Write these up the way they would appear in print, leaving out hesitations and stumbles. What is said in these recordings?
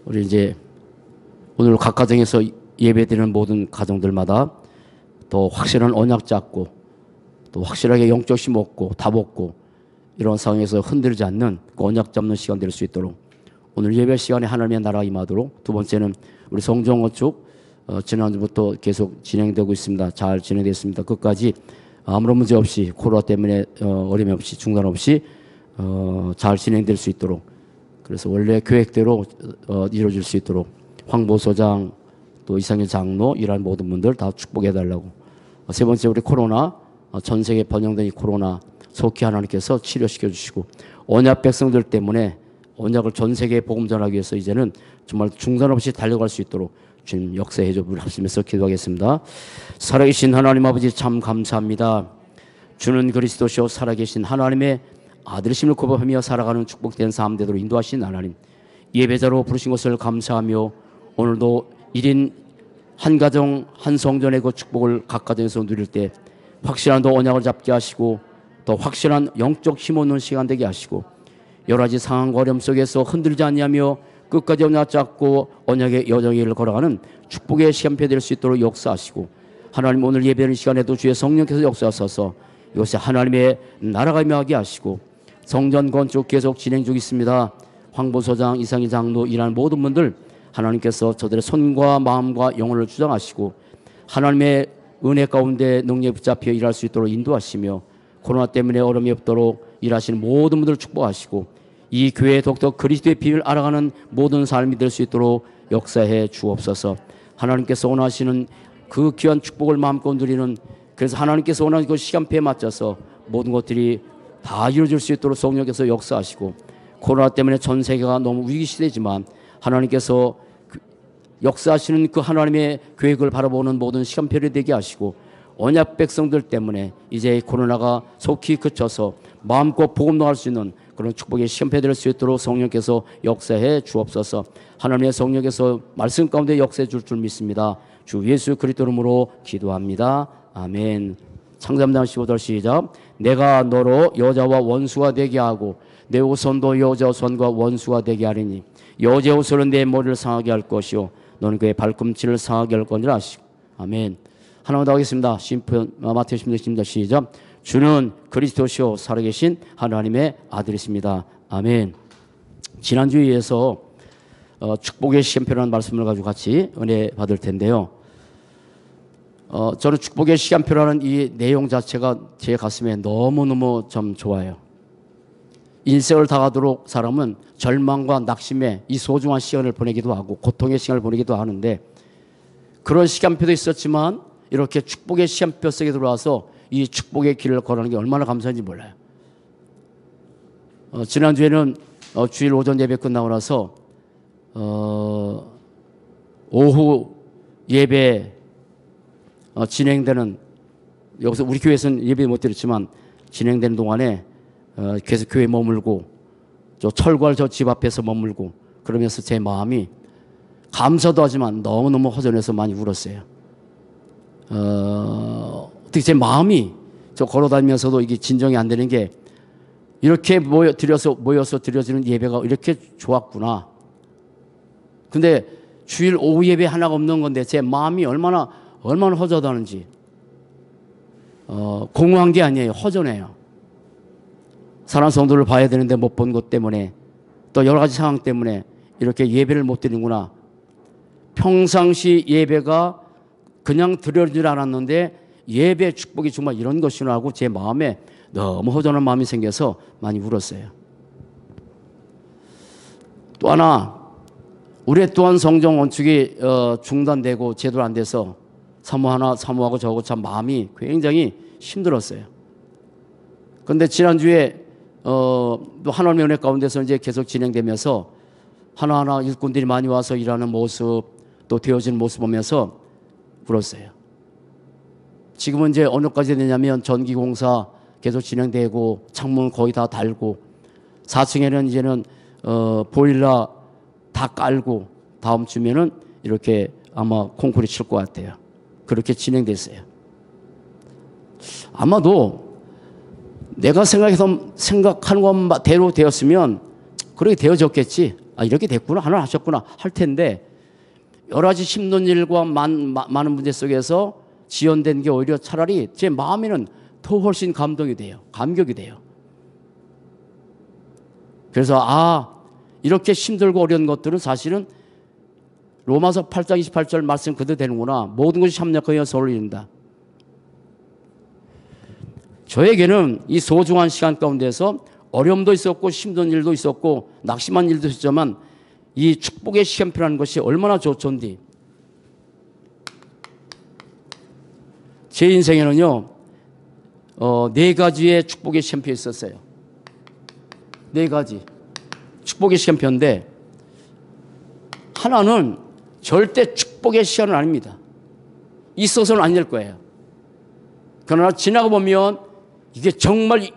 우리 이제 오늘 각 가정에서 예배드리는 모든 가정들마다 더 확실한 언약 잡고 또 확실하게 영적 힘 얻고 답 얻고 이런 상황에서 흔들리지 않는 그 언약 잡는 시간 될 수 있도록 오늘 예배 시간에 하나님의 나라가 임하도록, 두 번째는 우리 성정 건축 지난주부터 계속 진행되고 있습니다. 잘 진행됐습니다. 끝까지 아무런 문제 없이 코로나 때문에 어려움 없이 중단 없이 잘 진행될 수 있도록, 그래서 원래 계획대로 이루어질 수 있도록 황보소장 또 이상현 장로 이러한 모든 분들 다 축복해 달라고. 세 번째, 우리 코로나 전 세계 번영된 이 코로나 속히 하나님께서 치료시켜 주시고 언약 백성들 때문에 언약을 전 세계에 복음 전하기 위해서 이제는 정말 중단 없이 달려갈 수 있도록 주님 역사해 줘 주시면서 기도하겠습니다. 살아계신 하나님 아버지 참 감사합니다. 주는 그리스도시요 살아계신 하나님의 아들이심을 고백하며 살아가는 축복된 삶 되도록 인도하신 하나님, 예배자로 부르신 것을 감사하며 오늘도 1인 한 가정 한 성전의 그 축복을 각 가정에서 누릴 때 확실한 더 언약을 잡게 하시고 더 확실한 영적 힘 얻는 시간 되게 하시고 여러 가지 상황과 어려움 속에서 흔들지 않냐며 끝까지 언약 잡고 언약의 여정을 걸어가는 축복의 시간표 될 수 있도록 역사하시고, 하나님 오늘 예배하는 시간에도 주의 성령께서 역사하셔서 이곳에 하나님의 나라가 임하게 하시고 성전 건축 계속 진행 중 있습니다. 황보소장 이상희 장로 이라는 모든 분들 하나님께서 저들의 손과 마음과 영혼을 주장하시고 하나님의 은혜 가운데 능력에 붙잡혀 일할 수 있도록 인도하시며 코로나 때문에 어려움이 없도록 일하시는 모든 분들을 축복하시고 이 교회의 독특 그리스도의 비밀을 알아가는 모든 삶이 될 수 있도록 역사해 주옵소서. 하나님께서 원하시는 그 귀한 축복을 마음껏 누리는, 그래서 하나님께서 원하는 그 시간표에 맞춰서 모든 것들이 다 이루어질 수 있도록 성령께서 역사하시고, 코로나 때문에 전 세계가 너무 위기 시대지만 하나님께서 역사하시는 그 하나님의 계획을 바라보는 모든 시간표를 되게 하시고 언약 백성들 때문에 이제 코로나가 속히 그쳐서 마음껏 복음 나갈 수 있는 그런 축복의 시간표 될 수 있도록 성령께서 역사해 주옵소서. 하나님의 성령께서 말씀 가운데 역사해 줄 줄 믿습니다. 주 예수 그리스도 이름으로 기도합니다. 아멘. 창세기상 15절 시작. 내가 너로 여자와 원수가 되게 하고 내 후손도 여자 손과 원수가 되게 하리니 여자의 후손은 내 머리를 상하게 할 것이요 너는 그의 발꿈치를 상하게 할 거니라 하시고. 아멘. 하나만 더 하겠습니다. 마태복음 16장 시작. 주는 그리스도시요 살아계신 하나님의 아들이십니다. 아멘. 지난주에서 축복의 시간표라는 말씀을 가지고 같이 은혜 받을 텐데요. 저는 축복의 시간표라는 이 내용 자체가 제 가슴에 너무너무 좀 좋아요. 인생을 다가도록 사람은 절망과 낙심에 이 소중한 시간을 보내기도 하고 고통의 시간을 보내기도 하는데, 그런 시간표도 있었지만 이렇게 축복의 시간표 속에 들어와서 이 축복의 길을 걸어가는 게 얼마나 감사한지 몰라요. 지난주에는 주일 오전 예배 끝나고 나서 오후 예배 진행되는, 여기서 우리 교회에서는 예배 못 드렸지만 진행되는 동안에 계속 교회에 머물고 저 철괄 저 집 앞에서 머물고 그러면서 제 마음이 감사도 하지만 너무너무 허전해서 많이 울었어요. 어떻게 제 마음이 저 걸어다니면서도 이게 진정이 안 되는 게, 이렇게 모여서 드려지는 예배가 이렇게 좋았구나. 근데 주일 오후 예배 하나가 없는 건데 제 마음이 얼마나 허전하는지, 공허한 게 아니에요. 허전해요. 사랑하는 성도를 봐야 되는데 못 본 것 때문에 또 여러 가지 상황 때문에 이렇게 예배를 못 드리는구나. 평상시 예배가 그냥 드려지질 않았는데 예배 축복이 정말 이런 것이구나 하고 제 마음에 너무 허전한 마음이 생겨서 많이 울었어요. 또 하나, 우리 또한 성정 건축이 중단되고 제대로 안 돼서 사모하고 저하고 참 마음이 굉장히 힘들었어요. 그런데 지난주에 또 하나님의 은혜 가운데서 이제 계속 진행되면서 하나하나 일꾼들이 많이 와서 일하는 모습, 또 되어진 모습 보면서 울었어요. 지금은 이제 어느까지 되냐면 전기공사 계속 진행되고 창문 거의 다 달고 4층에는 이제는 보일러 다 깔고 다음 주면은 이렇게 아마 콘크리트 칠 것 같아요. 그렇게 진행됐어요. 아마도 내가 생각하는 것대로 되었으면 그렇게 되어졌겠지. 아, 이렇게 됐구나. 하나님 하셨구나. 할 텐데 여러 가지 힘든 일과 많은 문제 속에서 지연된 게 오히려 차라리 제 마음에는 더 훨씬 감동이 돼요. 감격이 돼요. 그래서 이렇게 힘들고 어려운 것들은 사실은 로마서 8장 28절 말씀 그대로 되는구나. 모든 것이 협력하여 서로를 이룬다. 저에게는 이 소중한 시간 가운데서 어려움도 있었고 힘든 일도 있었고 낙심한 일도 있었지만 이 축복의 시간표라는 것이 얼마나 좋던지. 제 인생에는요 4가지의 축복의 시간표 있었어요. 4가지 축복의 시간표인데 하나는 절대 축복의 시간은 아닙니다. 있어서는 안 될 거예요. 그러나 지나가 보면 이게 정말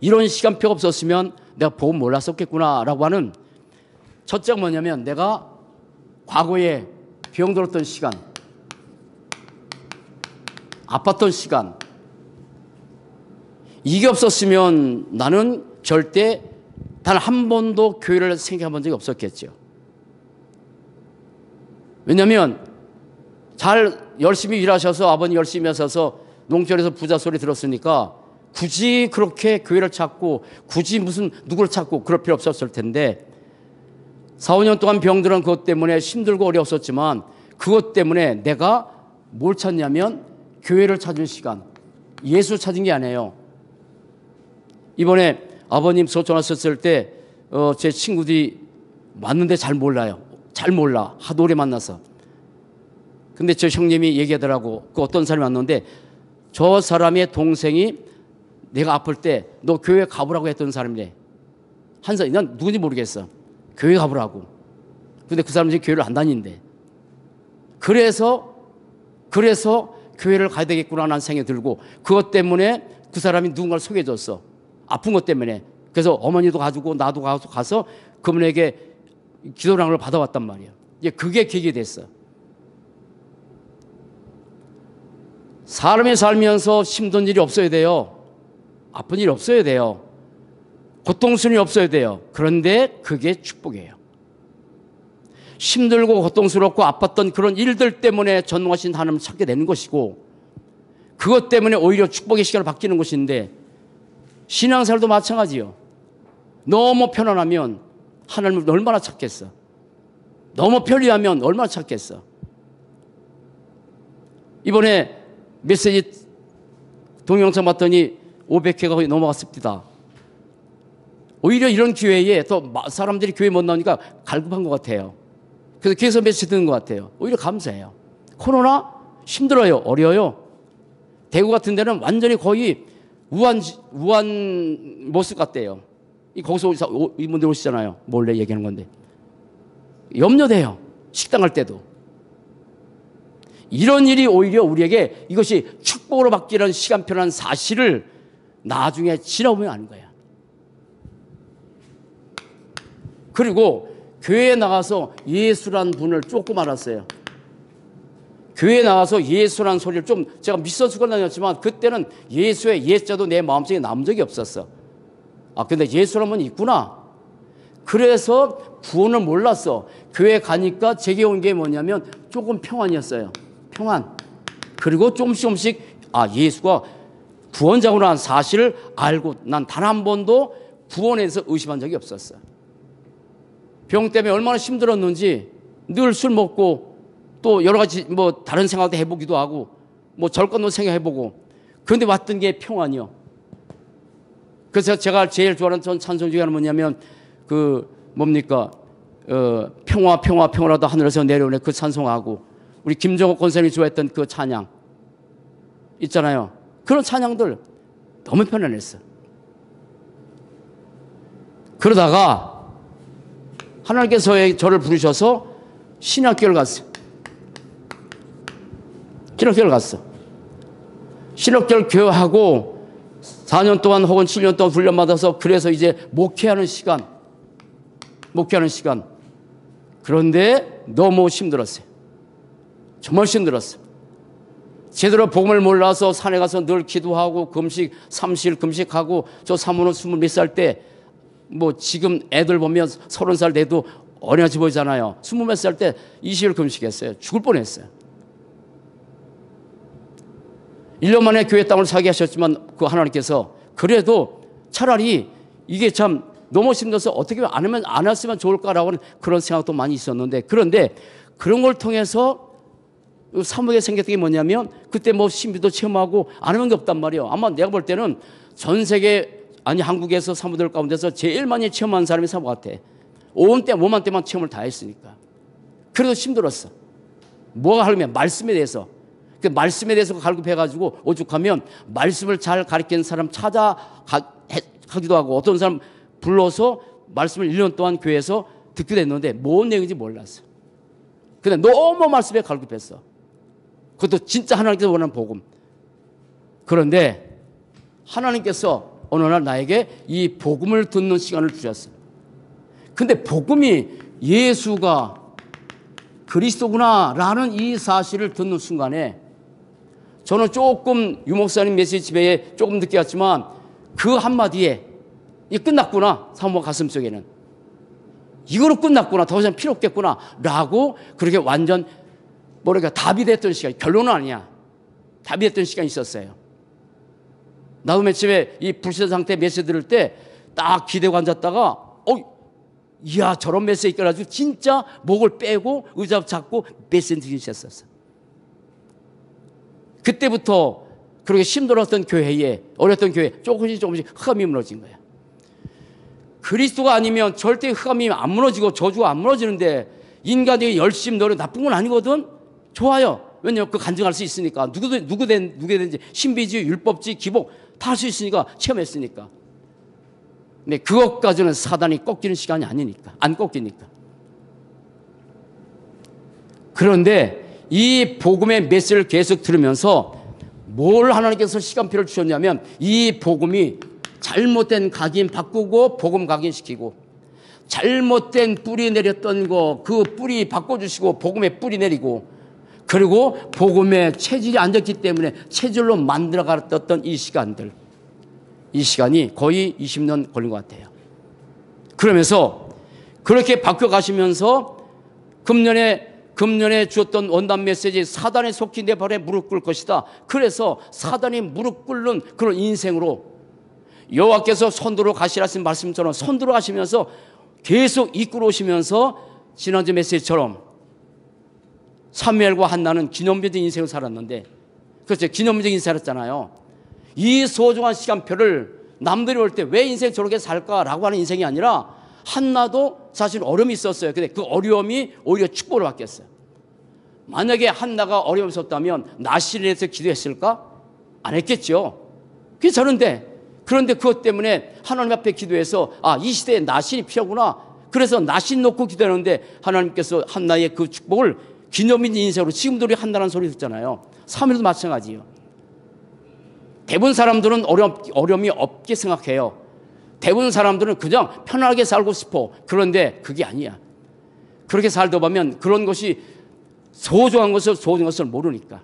이런 시간표가 없었으면 내가 복음 몰랐었겠구나라고 하는 첫째가 뭐냐면 내가 과거에 병들었던 시간, 아팠던 시간, 이게 없었으면 나는 절대 단 한 번도 교회를 생각해 본 적이 없었겠죠. 왜냐하면 열심히 일하셔서 아버님 열심히 하셔서 농촌에서 부자 소리 들었으니까 굳이 그렇게 교회를 찾고 굳이 무슨 누구를 찾고 그럴 필요 없었을 텐데 4, 5년 동안 병들은 그것 때문에 힘들고 어려웠었지만 그것 때문에 내가 뭘 찾냐면 교회를 찾은 시간, 예수 찾은 게 아니에요. 이번에 아버님 소천 왔었을 때 제 친구들이 왔는데 잘 몰라요. 잘 몰라. 하도 오래 만나서. 근데 저 형님이 얘기하더라고. 그 어떤 사람이 왔는데 저 사람의 동생이 내가 아플 때 너 교회 가보라고 했던 사람이래. 한 사람, 난 누군지 모르겠어. 교회 가보라고. 근데 그 사람이 교회를 안 다니는데. 그래서 교회를 가야 되겠구나 하는 생각이 들고 그것 때문에 그 사람이 누군가를 소개해줬어. 아픈 것 때문에. 그래서 어머니도 가지고 나도 가서 그분에게 기도랑을 받아왔단 말이야. 이제 그게 계기가 됐어. 사람이 살면서 힘든 일이 없어야 돼요. 아픈 일이 없어야 돼요. 고통스러움이 없어야 돼요. 그런데 그게 축복이에요. 힘들고 고통스럽고 아팠던 그런 일들 때문에 전능하신 하나님을 찾게 되는 것이고 그것 때문에 오히려 축복의 시간을 바뀌는 것인데 신앙생활도 마찬가지요. 너무 편안하면 하나님을 얼마나 찾겠어. 너무 편리하면 얼마나 찾겠어. 이번에 메시지 동영상 봤더니 500회가 거의 넘어갔습니다. 오히려 이런 기회에 또 사람들이 교회 못 나오니까 갈급한 것 같아요. 그래서 교회에서 메시지 듣는 것 같아요. 오히려 감사해요. 코로나 힘들어요. 어려워요. 대구 같은 데는 완전히 거의 우한 모습 같대요. 거기서 이분들 오시잖아요. 몰래 얘기하는 건데. 염려돼요. 식당 갈 때도. 이런 일이 오히려 우리에게 이것이 축복으로 바뀌는 시간표라는 사실을 나중에 지나보면 아는 거야. 그리고 교회에 나가서 예수란 분을 조금 알았어요. 교회에 나가서 예수란 소리를 좀 제가 믿어주고 다녔지만 그때는 예수의 예자도 내 마음속에 남은 적이 없었어. 근데 예수란 분이 있구나. 그래서 구원을 몰랐어. 교회 가니까 제게 온 게 뭐냐면 조금 평안이었어요. 평안. 그리고 조금씩 예수가 구원자구나 하는 사실을 알고 난 단 한 번도 구원에서 의심한 적이 없었어. 병 때문에 얼마나 힘들었는지 늘 술 먹고 또 여러 가지 다른 생각도 해보기도 하고 절권도 생각해보고 그런데 왔던 게 평안이요. 그래서 제가 제일 좋아하는 찬송 중에 하나는 뭐냐면 평화라도 하늘에서 내려오네 그 찬송하고 우리 김정옥 권사님이 좋아했던 그 찬양 있잖아요. 그런 찬양들 너무 편안했어. 그러다가 하나님께서 저를 부르셔서 신학교를 갔어요. 신학교를 교육하고 4년 동안 혹은 7년 동안 훈련받아서 그래서 이제 목회하는 시간. 그런데 너무 힘들었어요. 정말 힘들었어요. 제대로 복음을 몰라서 산에 가서 늘 기도하고 금식, 3일 금식하고 저 사모는 20몇 살 때 뭐 지금 애들 보면 30살 돼도 어려지 보이잖아요. 20몇 살 때 20일 금식했어요. 죽을 뻔했어요. 1년 만에 교회 땅을 사게 하셨지만 그 하나님께서 그래도 차라리 이게 참 너무 힘들어서 어떻게 안 했으면 좋을까라고 하는 그런 생각도 많이 있었는데, 그런데 그런 걸 통해서 사모에 생겼던 게 뭐냐면 그때 뭐 신비도 체험하고 안 하는 게 없단 말이에요. 아마 내가 볼 때는 전 세계 아니 한국에서 사모들 가운데서 제일 많이 체험한 사람이 사모 같아. 온 때 몸한 때만 체험을 다 했으니까. 그래도 힘들었어. 뭐가 하려면 말씀에 대해서. 그 말씀에 대해서 갈급해가지고 오죽하면 말씀을 잘 가르치는 사람 찾아가기도 하고 어떤 사람 불러서 말씀을 1년 동안 교회에서 듣게 됐는데 뭔 내용인지 몰랐어. 근데 너무 말씀에 갈급했어. 그것도 진짜 하나님께서 원하는 복음. 그런데 하나님께서 어느 날 나에게 이 복음을 듣는 시간을 주셨어요. 근데 복음이 예수가 그리스도구나라는 이 사실을 듣는 순간에 저는 조금 유목사님 메시지 집회에 조금 늦게 왔지만 그 한마디에 이 끝났구나. 사모 가슴속에는 이거로 끝났구나. 더 이상 필요 없겠구나 라고 그렇게 완전 뭐랄까 답이 됐던 시간, 결론은 아니야. 답이 됐던 시간이 있었어요. 나도 맨 처음에 이 불신 상태 메시지 들을 때 딱 기대고 앉았다가 이야 저런 메시지 있겨가지고 진짜 목을 빼고 의자 잡고 메시지 듣기 시작했어. 그때부터 그렇게 힘들었던 교회에 어렸던 교회 조금씩 흑암이 무너진 거야. 그리스도가 아니면 절대 흑암이 안 무너지고 저주가 안 무너지는데 인간이 열심히 노력 나쁜 건 아니거든. 좋아요. 왜냐하면 그 간증할 수 있으니까 누구든지 신비주의 율법주의 기복 다 할 수 있으니까 체험했으니까. 근데 그것까지는 사단이 꺾이는 시간이 아니니까 안 꺾이니까. 그런데 이 복음의 메시지를 계속 들으면서 뭘 하나님께서 시간표를 주셨냐면 이 복음이 잘못된 각인 바꾸고 복음 각인시키고 잘못된 뿌리 내렸던 거 그 뿌리 바꿔주시고 복음의 뿌리 내리고 그리고 복음의 체질이 안 좋기 때문에 체질로 만들어갔던 이 시간들 이 시간이 거의 20년 걸린 것 같아요. 그러면서 그렇게 바뀌어가시면서 금년에 주었던 원단 메시지 사단의 속히 내 발에 무릎 꿇을 것이다. 그래서 사단이 무릎 꿇는 그런 인생으로 여호와께서 손들어 가시라 하신 말씀처럼 손들어 가시면서 계속 이끌어 오시면서 지난주 메시지처럼 사무엘과 한나는 기념비적인 인생을 살았는데 그렇죠. 기념비적인 인생을 살았잖아요. 이 소중한 시간표를 남들이 볼 때 왜 인생 저렇게 살까라고 하는 인생이 아니라 한나도 사실 어려움이 있었어요. 근데 그 어려움이 오히려 축복으로 바뀌었어요. 만약에 한나가 어려움이 있었다면 나시를 해서 기도했을까? 안 했겠죠. 그런데 그것 때문에 하나님 앞에 기도해서 이 시대에 나신이 필요하구나. 그래서 나신 놓고 기도하는데 하나님께서 한나의 그 축복을 기념인 인생으로 지금도 우리 한다는 소리 듣잖아요. 사무엘도 마찬가지예요. 대부분 사람들은 어려움이 없게 생각해요. 대부분 사람들은 그냥 편하게 살고 싶어. 그런데 그게 아니야. 그렇게 살다 보면 그런 것이 소중한 것을 모르니까.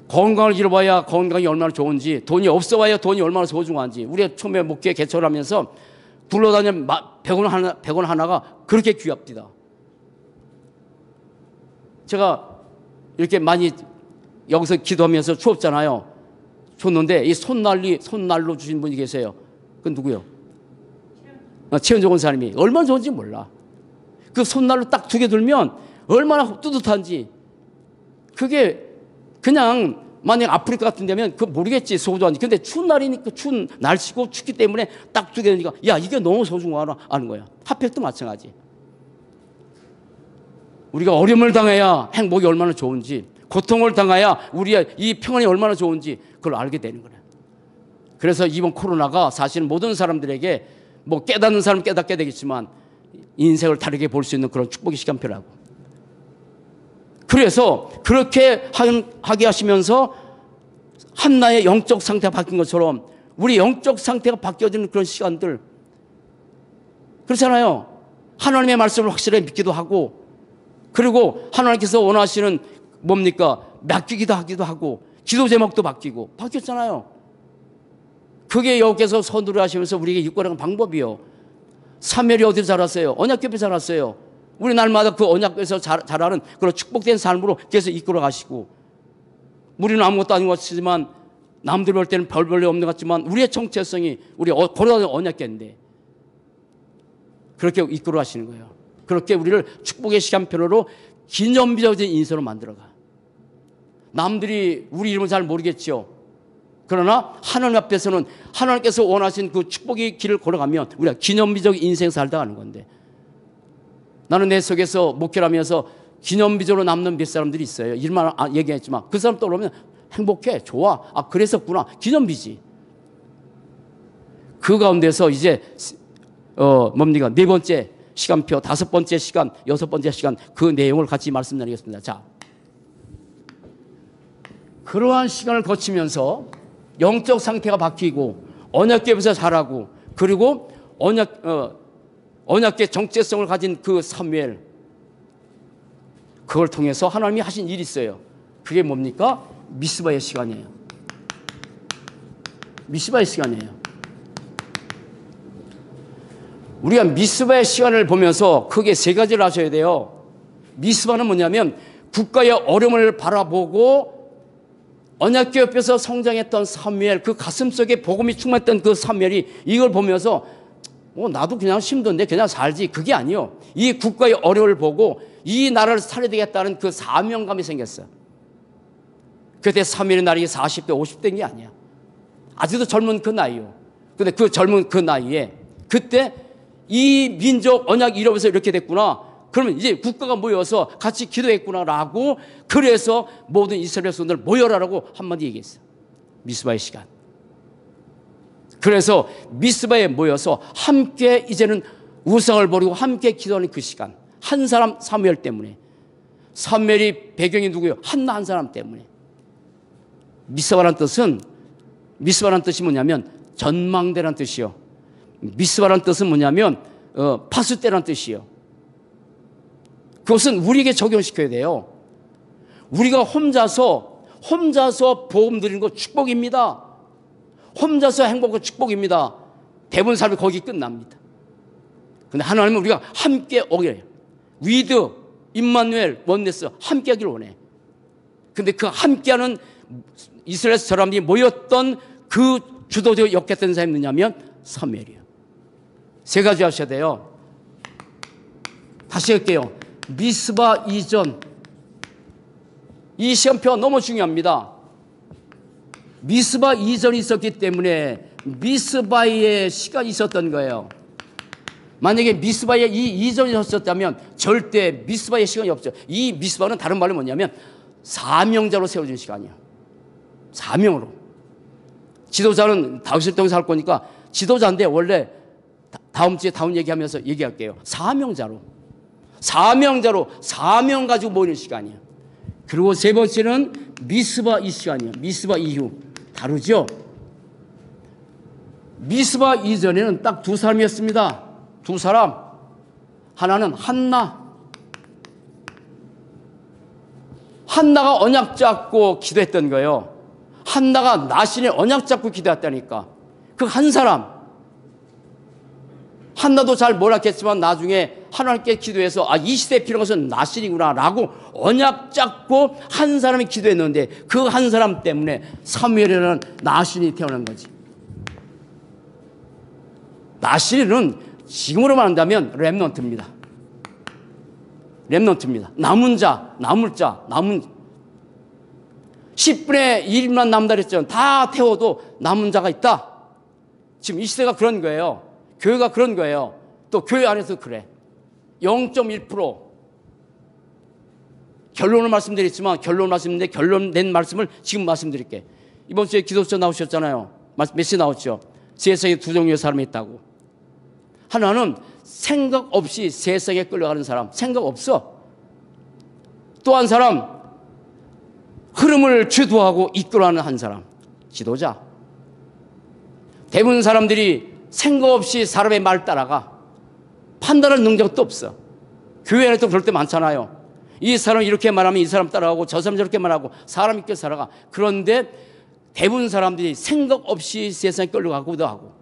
건강을 잃어봐야 건강이 얼마나 좋은지, 돈이 없어봐야 돈이 얼마나 소중한지. 우리가 처음에 목회 개척을 하면서 굴러다니는 100원 하나가 그렇게 귀합니다. 제가 이렇게 많이 여기서 기도하면서 주었잖아요. 줬는데 이 손날로 주신 분이 계세요. 그건 누구요? 최은종 원사님이. 얼마나 좋은지 몰라. 그 손날로 딱 2개 들면 얼마나 뿌듯한지. 그게 그냥 만약 아프리카 같은 데면 그 모르겠지 소중한지. 근데 추운 날이니까 추운 날씨고 춥기 때문에 딱 2개 되니까 야 이게 너무 소중하나 아는 거야. 핫팩도 마찬가지. 우리가 어려움을 당해야 행복이 얼마나 좋은지, 고통을 당해야 우리의 이 평안이 얼마나 좋은지 그걸 알게 되는 거예요. 그래서 이번 코로나가 사실 모든 사람들에게 뭐 깨닫는 사람은 깨닫게 되겠지만 인생을 다르게 볼 수 있는 그런 축복의 시간표라고. 그래서 그렇게 하게 하시면서 한나의 영적 상태가 바뀐 것처럼 우리 영적 상태가 바뀌어지는 그런 시간들 그렇잖아요. 하나님의 말씀을 확실하게 믿기도 하고 그리고 하나님께서 원하시는 뭡니까? 맡기기도 하기도 하고 기도 제목도 바뀌고 바뀌었잖아요. 그게 여호께서 선두를 하시면서 우리에게 이끌어가는 방법이요. 사무엘이 어디서 자랐어요? 언약궤에 자랐어요. 우리 날마다 그 언약궤에서 자라는 그런 축복된 삶으로 계속 이끌어 가시고, 우리는 아무것도 아닌 것 같지만 남들 볼 때는 별 볼일 없는 것 같지만 우리의 정체성이 우리 고려된 언약궤인데 그렇게 이끌어 가시는 거예요. 그렇게 우리를 축복의 시간표로 기념비적인 인생으로 만들어가. 남들이 우리 이름을 잘 모르겠죠. 그러나 하나님 앞에서는 하나님께서 원하신 그 축복의 길을 걸어가면 우리가 기념비적 인생 살다 가는 건데, 나는 내 속에서 목회를 하면서 기념비적으로 남는 몇 사람들이 있어요. 이름만 얘기했지만 그 사람 떠오르면 행복해, 좋아, 아 그랬었구나, 기념비지. 그 가운데서 이제 뭡니까, 네 번째 시간표, 다섯 번째 시간, 여섯 번째 시간, 그 내용을 같이 말씀 나누겠습니다. 자, 그러한 시간을 거치면서 영적 상태가 바뀌고 언약궤에서 자라고, 그리고 언약궤 정체성을 가진 그 사무엘, 그걸 통해서 하나님이 하신 일이 있어요. 그게 뭡니까? 미스바의 시간이에요. 미스바의 시간이에요. 우리가 미스바의 시간을 보면서 크게 세 가지를 하셔야 돼요. 미스바는 뭐냐면 국가의 어려움을 바라보고 언약궤 옆에서 성장했던 사무엘, 그 가슴속에 복음이 충만했던 그 사무엘이 이걸 보면서 나도 그냥 힘든데 그냥 살지, 그게 아니요. 이 국가의 어려움을 보고 이 나라를 살려야 되겠다는 그 사명감이 생겼어요. 그때 사무엘의 나이가 40대 50대인 게 아니야. 아직도 젊은 그 나이요. 근데 그 젊은 그 나이에 그때 이 민족 언약 이루면서 이렇게 됐구나, 그러면 이제 국가가 모여서 같이 기도했구나라고, 그래서 모든 이스라엘 백성들 모여라라고 한마디 얘기했어요. 미스바의 시간. 그래서 미스바에 모여서 함께 이제는 우상을 버리고 함께 기도하는 그 시간. 한 사람, 사무엘 때문에. 사무엘이 배경이 누구예요? 한나 한 사람 때문에. 미스바라는 뜻이 뭐냐면 전망대라는 뜻이요. 미스바라는 뜻은 뭐냐면 파수대라는 뜻이요. 그것은 우리에게 적용시켜야 돼요. 우리가 혼자서 보험 드리는 거 축복입니다. 혼자서 행복한 축복입니다. 대부분 삶이 거기 끝납니다. 근데 하나님은 우리가 함께 오게 해요. 위드, 임마누엘, 원네스 함께 하기를 원해. 근데 그 함께하는 이스라엘 사람들이 모였던 그 주도적 역했던 사람이 누구냐면 사무엘이에요. 세 가지 하셔야 돼요. 다시 할게요. 미스바 이전, 이 시간표가 너무 중요합니다. 미스바 이전이 있었기 때문에 미스바의 시간이 있었던 거예요. 만약에 미스바의 이 이전이 없었다면 절대 미스바의 시간이 없죠. 이 미스바는 다른 말로 뭐냐면 사명자로 세워진 시간이에요. 사명으로. 지도자는 다윗을 통해서 할 거니까 지도자인데, 원래 다음 주에 다운 얘기하면서 얘기할게요. 사명 가지고 모이는 시간이에요. 그리고 세 번째는 미스바 이 시간이에요. 미스바 이후. 다르죠? 미스바 이전에는 딱 두 사람이었습니다. 두 사람. 하나는 한나가 언약 잡고 기도했던 거예요. 한나가 나신의 언약 잡고 기도했다니까. 그 한 사람. 한나도 잘 몰랐겠지만 나중에 하나님께 기도해서 이 시대에 필요한 것은 나신이구나 라고 언약 잡고 한 사람이 기도했는데, 그 한 사람 때문에 사무엘이라는 나신이 태어난 거지. 나신은 지금으로 말한다면 렘넌트입니다. 남은 자. 10분의 1만 남다 그랬죠. 다 태워도 남은 자가 있다. 지금 이 시대가 그런 거예요. 교회가 그런 거예요. 또 교회 안에서 그래. 0.1%. 결론을 말씀드렸지만 결론 낸 말씀을 지금 말씀드릴게. 이번 주에 기도처 나오셨잖아요. 메시지 나왔죠. 세상에 두 종류의 사람이 있다고. 하나는 생각 없이 세상에 끌려가는 사람. 생각 없어. 또 한 사람, 흐름을 주도하고 이끌어가는 한 사람. 지도자. 대부분 사람들이 생각 없이 사람의 말 따라가. 판단할 능력도 없어. 교회 안에도 그럴 때 많잖아요. 이 사람 이렇게 말하면 이 사람 따라가고 저 사람 저렇게 말하고 사람 있게 살아가. 그런데 대부분 사람들이 생각 없이 세상에 끌려가기도 하고,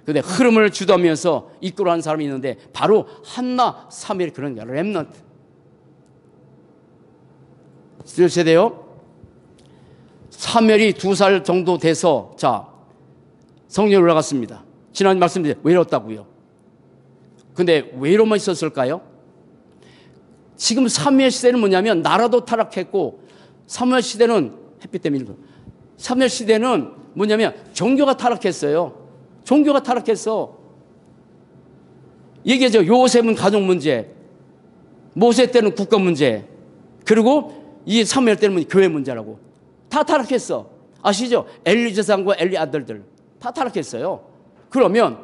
근데 흐름을 주도하면서 이끌어가는 사람이 있는데 바로 한나 사무엘 그런 거야. 렘넌트. 세대요. 사무엘이 2살 정도 돼서 자 성전에 올라갔습니다. 지난 말씀드린 외롭다고요. 근데 왜 이러만 있었을까요? 지금 사무엘 시대는 뭐냐면 나라도 타락했고, 사무엘 시대는 햇빛 때문에 사무엘 시대는 뭐냐면 종교가 타락했어요. 종교가 타락했어. 얘기하죠. 요셉은 가족 문제, 모세 때는 국가 문제, 그리고 이 사무엘 때는 교회 문제라고. 다 타락했어. 아시죠? 엘리 제사장과 엘리 아들들 다 타락했어요. 그러면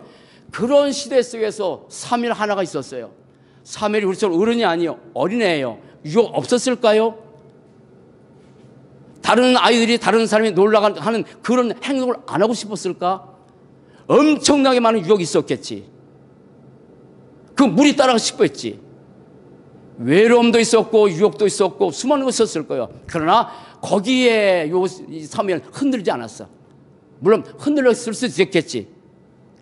그런 시대 속에서 사무엘 하나가 있었어요. 사무엘이 우리처럼 어른이 아니에요. 어린애예요. 유혹 없었을까요? 다른 아이들이 다른 사람이 놀라가는 그런 행동을 안 하고 싶었을까? 엄청나게 많은 유혹이 있었겠지. 그 물이 따라가고 싶었지. 외로움도 있었고 유혹도 있었고 수많은 것이 있었을 거예요. 그러나 거기에 사무엘 흔들리지 않았어. 물론 흔들렸을 수도 있겠지.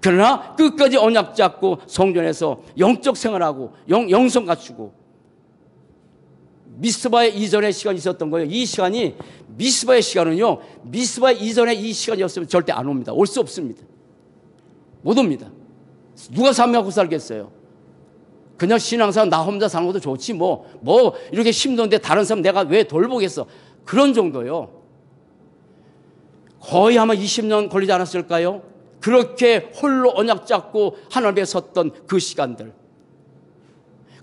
그러나 끝까지 언약 잡고 성전에서 영적 생활하고 영성 갖추고, 미스바의 이전의 시간이 있었던 거예요. 이 시간이 미스바의 시간은요, 미스바 이전의 이 시간이었으면 절대 안 옵니다. 올 수 없습니다. 못 옵니다. 누가 사모하고 살겠어요? 그냥 신앙생활 나 혼자 사는 것도 좋지 뭐 이렇게 힘든데 다른 사람 내가 왜 돌보겠어? 그런 정도요. 거의 아마 20년 걸리지 않았을까요? 그렇게 홀로 언약 잡고 하나님 앞에 섰던 그 시간들,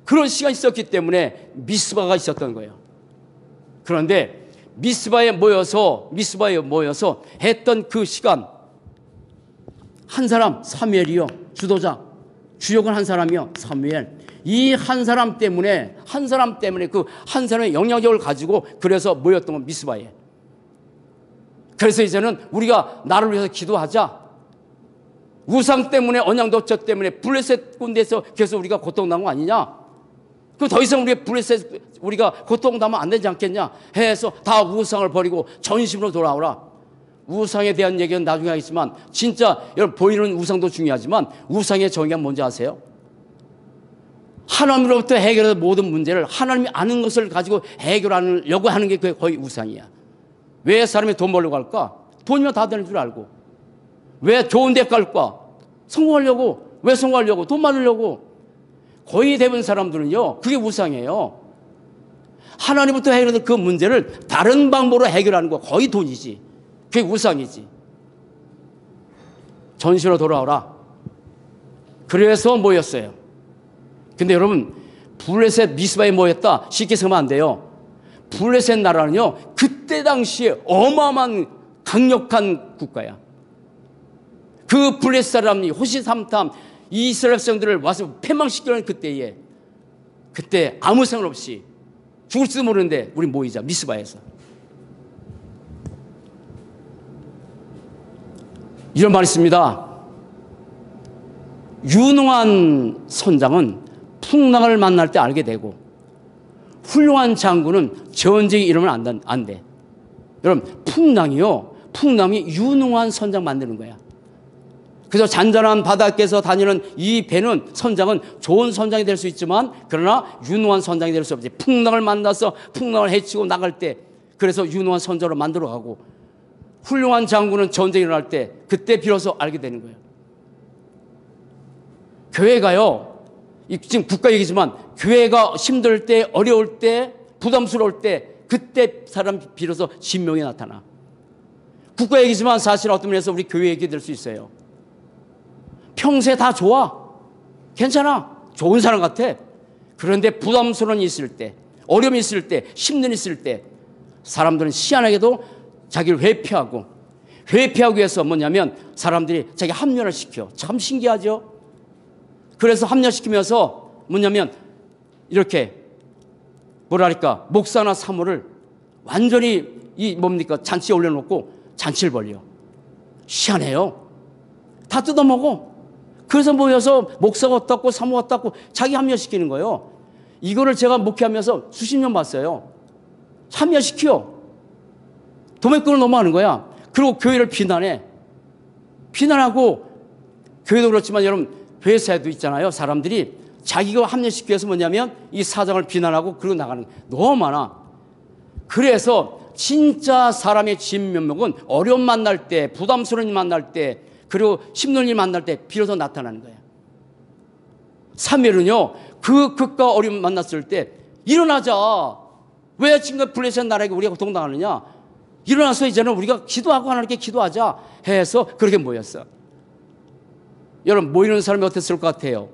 그런 시간이 있었기 때문에 미스바가 있었던 거예요. 그런데 미스바에 모여서 했던 그 시간, 한 사람 사무엘이요, 주도자, 주역은 한 사람이요, 사무엘. 이 한 사람 때문에 그 한 사람의 영향력을 가지고 그래서 모였던 건 미스바에. 그래서 이제는 우리가 나를 위해서 기도하자. 우상 때문에, 언약 노처 때문에 블레셋 군대에서 계속 우리가 고통당한 거 아니냐? 그 더 이상 우리가 고통당하면 안 되지 않겠냐? 해서 다 우상을 버리고 전심으로 돌아오라. 우상에 대한 얘기는 나중에 하겠지만, 진짜 여러분 보이는 우상도 중요하지만 우상의 정의가 뭔지 아세요? 하나님으로부터 해결해서 모든 문제를 하나님이 아는 것을 가지고 해결하려고 하는 게 거의 우상이야. 왜 사람이 돈 벌려고 할까? 돈이면 다 되는 줄 알고. 왜 좋은 데 갈까? 성공하려고. 왜 성공하려고? 돈 많으려고. 거의 대부분 사람들은요, 그게 우상이에요. 하나님부터 해결해서 그 문제를 다른 방법으로 해결하는 거 거의 돈이지. 그게 우상이지. 전시로 돌아오라. 그래서 모였어요. 근데 여러분, 블레셋 미스바에 모였다 쉽게 생각하면 안 돼요. 블레셋 나라는요, 그때 당시에 어마어마한 강력한 국가야. 그 블레셋 사람이 호시삼탐 이스라엘 백성들을 와서 패망시키는 그때에, 그때 아무 생각 없이 죽을지도 모르는데 우리 모이자, 미스바에서. 이런 말이 있습니다. 유능한 선장은 풍랑을 만날 때 알게 되고, 훌륭한 장군은 전쟁이 일어나면 안 돼. 여러분, 풍랑이 유능한 선장 만드는 거야. 그래서 잔잔한 바닷가에서 다니는 이 배는, 선장은 좋은 선장이 될 수 있지만, 그러나 유능한 선장이 될 수 없지. 풍랑을 만나서 풍랑을 헤치고 나갈 때, 그래서 유능한 선장으로 만들어가고, 훌륭한 장군은 전쟁이 일어날 때, 그때 비로소 알게 되는 거예요. 교회가요, 지금 국가 얘기지만, 교회가 힘들 때, 어려울 때, 부담스러울 때, 그때 사람 비로소 진명이 나타나. 국가 얘기지만 사실 어떤 면에서 우리 교회 얘기 될 수 있어요. 평소에 다 좋아. 괜찮아. 좋은 사람 같아. 그런데 부담스러운 일이 있을 때, 어려움이 있을 때, 힘든 일이 있을 때, 사람들은 희한하게도 자기를 회피하기 위해서 뭐냐면 사람들이 자기 합류를 시켜. 참 신기하죠? 그래서 합류시키면서 뭐냐면 이렇게 뭐랄까, 목사나 사모를 완전히 잔치에 올려놓고 잔치를 벌려. 희한해요. 다 뜯어먹어. 그래서 모여서 목사가 어떻고 사모가 어떻고 자기 합류시키는 거예요. 이거를 제가 목회하면서 수십 년 봤어요. 참여시켜. 도매꾼을 넘어가는 거야. 그리고 교회를 비난해. 비난하고, 교회도 그렇지만 여러분 회사에도 있잖아요. 사람들이 자기가 합리시키기 위해서 뭐냐면 이 사장을 비난하고 그러고 나가는 게 너무 많아. 그래서 진짜 사람의 진면목은 어려움 만날 때, 부담스러운 일 만날 때, 그리고 힘든 일 만날 때 비로소 나타나는 거예요. 사무엘은요, 그 극과 어려움 만났을 때 일어나자. 왜 지금 블레셋 나라에게 우리가 고통당하느냐? 일어나서 이제는 우리가 기도하고 하나님께 기도하자 해서 그렇게 모였어. 여러분, 모이는 사람이 어땠을 것 같아요?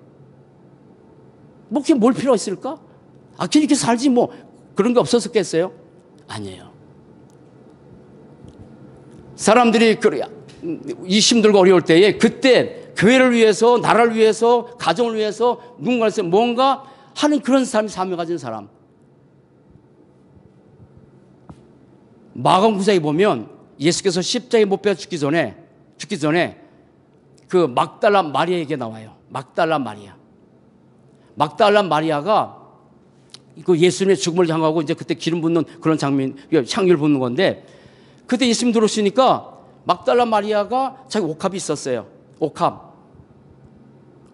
뭐 그게 뭘 필요가 있을까? 아, 그냥 이렇게 살지 뭐 그런 게 없었겠어요? 아니에요. 사람들이 이 힘들고 어려울 때에 그때 교회를 위해서, 나라를 위해서, 가정을 위해서 누군가를 위해서 뭔가 하는 그런 사람이 사명 가진 사람. 마가복음 9장에 보면 예수께서 십자가에 못 박혀 죽기 전에 그 막달라 마리아에게 나와요. 막달라 마리아. 막달라 마리아가 그 예수님의 죽음을 향하고 이제 그때 기름 붓는 그런 장면, 향유를 붓는 건데, 그때 예수님 들어오시니까 막달라 마리아가 자기 옥합이 있었어요.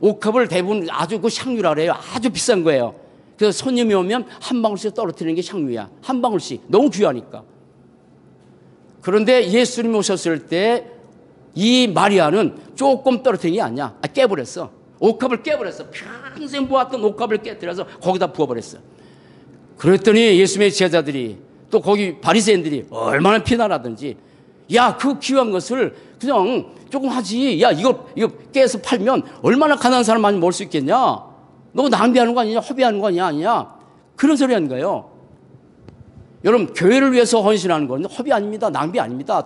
옥합을 대부분 아주 그 향유라래요. 아주 비싼 거예요. 그래서 손님이 오면 한 방울씩 떨어뜨리는 게 향유야. 한 방울씩. 너무 귀하니까. 그런데 예수님이 오셨을 때 이 마리아는 조금 떨어뜨린 게 아니야. 깨버렸어. 옥합을 깨버렸어. 평생 모았던 옥합을 깨뜨려서 거기다 부어버렸어. 그랬더니 예수님의 제자들이 또 거기 바리새인들이 얼마나 비난하든지, 야, 그 귀한 것을 그냥 조금 하지. 야, 이거 깨서 팔면 얼마나 가난한 사람 많이 먹을 수 있겠냐? 너 낭비하는 거 아니냐? 허비하는 거 아니냐? 그런 소리 하는 거예요. 여러분, 교회를 위해서 헌신하는 건 허비 아닙니다. 낭비 아닙니다.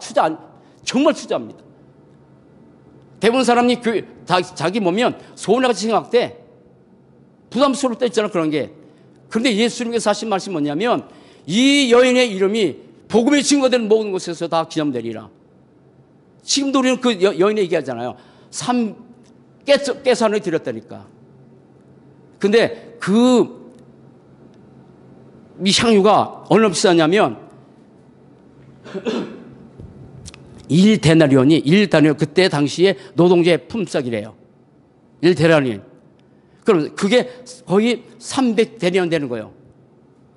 정말 투자입니다. 대부분 사람이 자기 보면 소원같이 생각돼. 부담스럽다 있잖아, 그런 게. 그런데 예수님께서 하신 말씀이 뭐냐면, 이 여인의 이름이 복음의 증거되는 모든 곳에서 다 기념되리라. 지금도 우리는 그 여인의 얘기하잖아요. 깨산을 드렸다니까. 근데 이 향유가 얼마나 비싸냐면 1데나리온 그때 당시에 노동자의 품삯이래요. 1데나리온. 그럼 그게 거의 300데나리온 되는 거예요.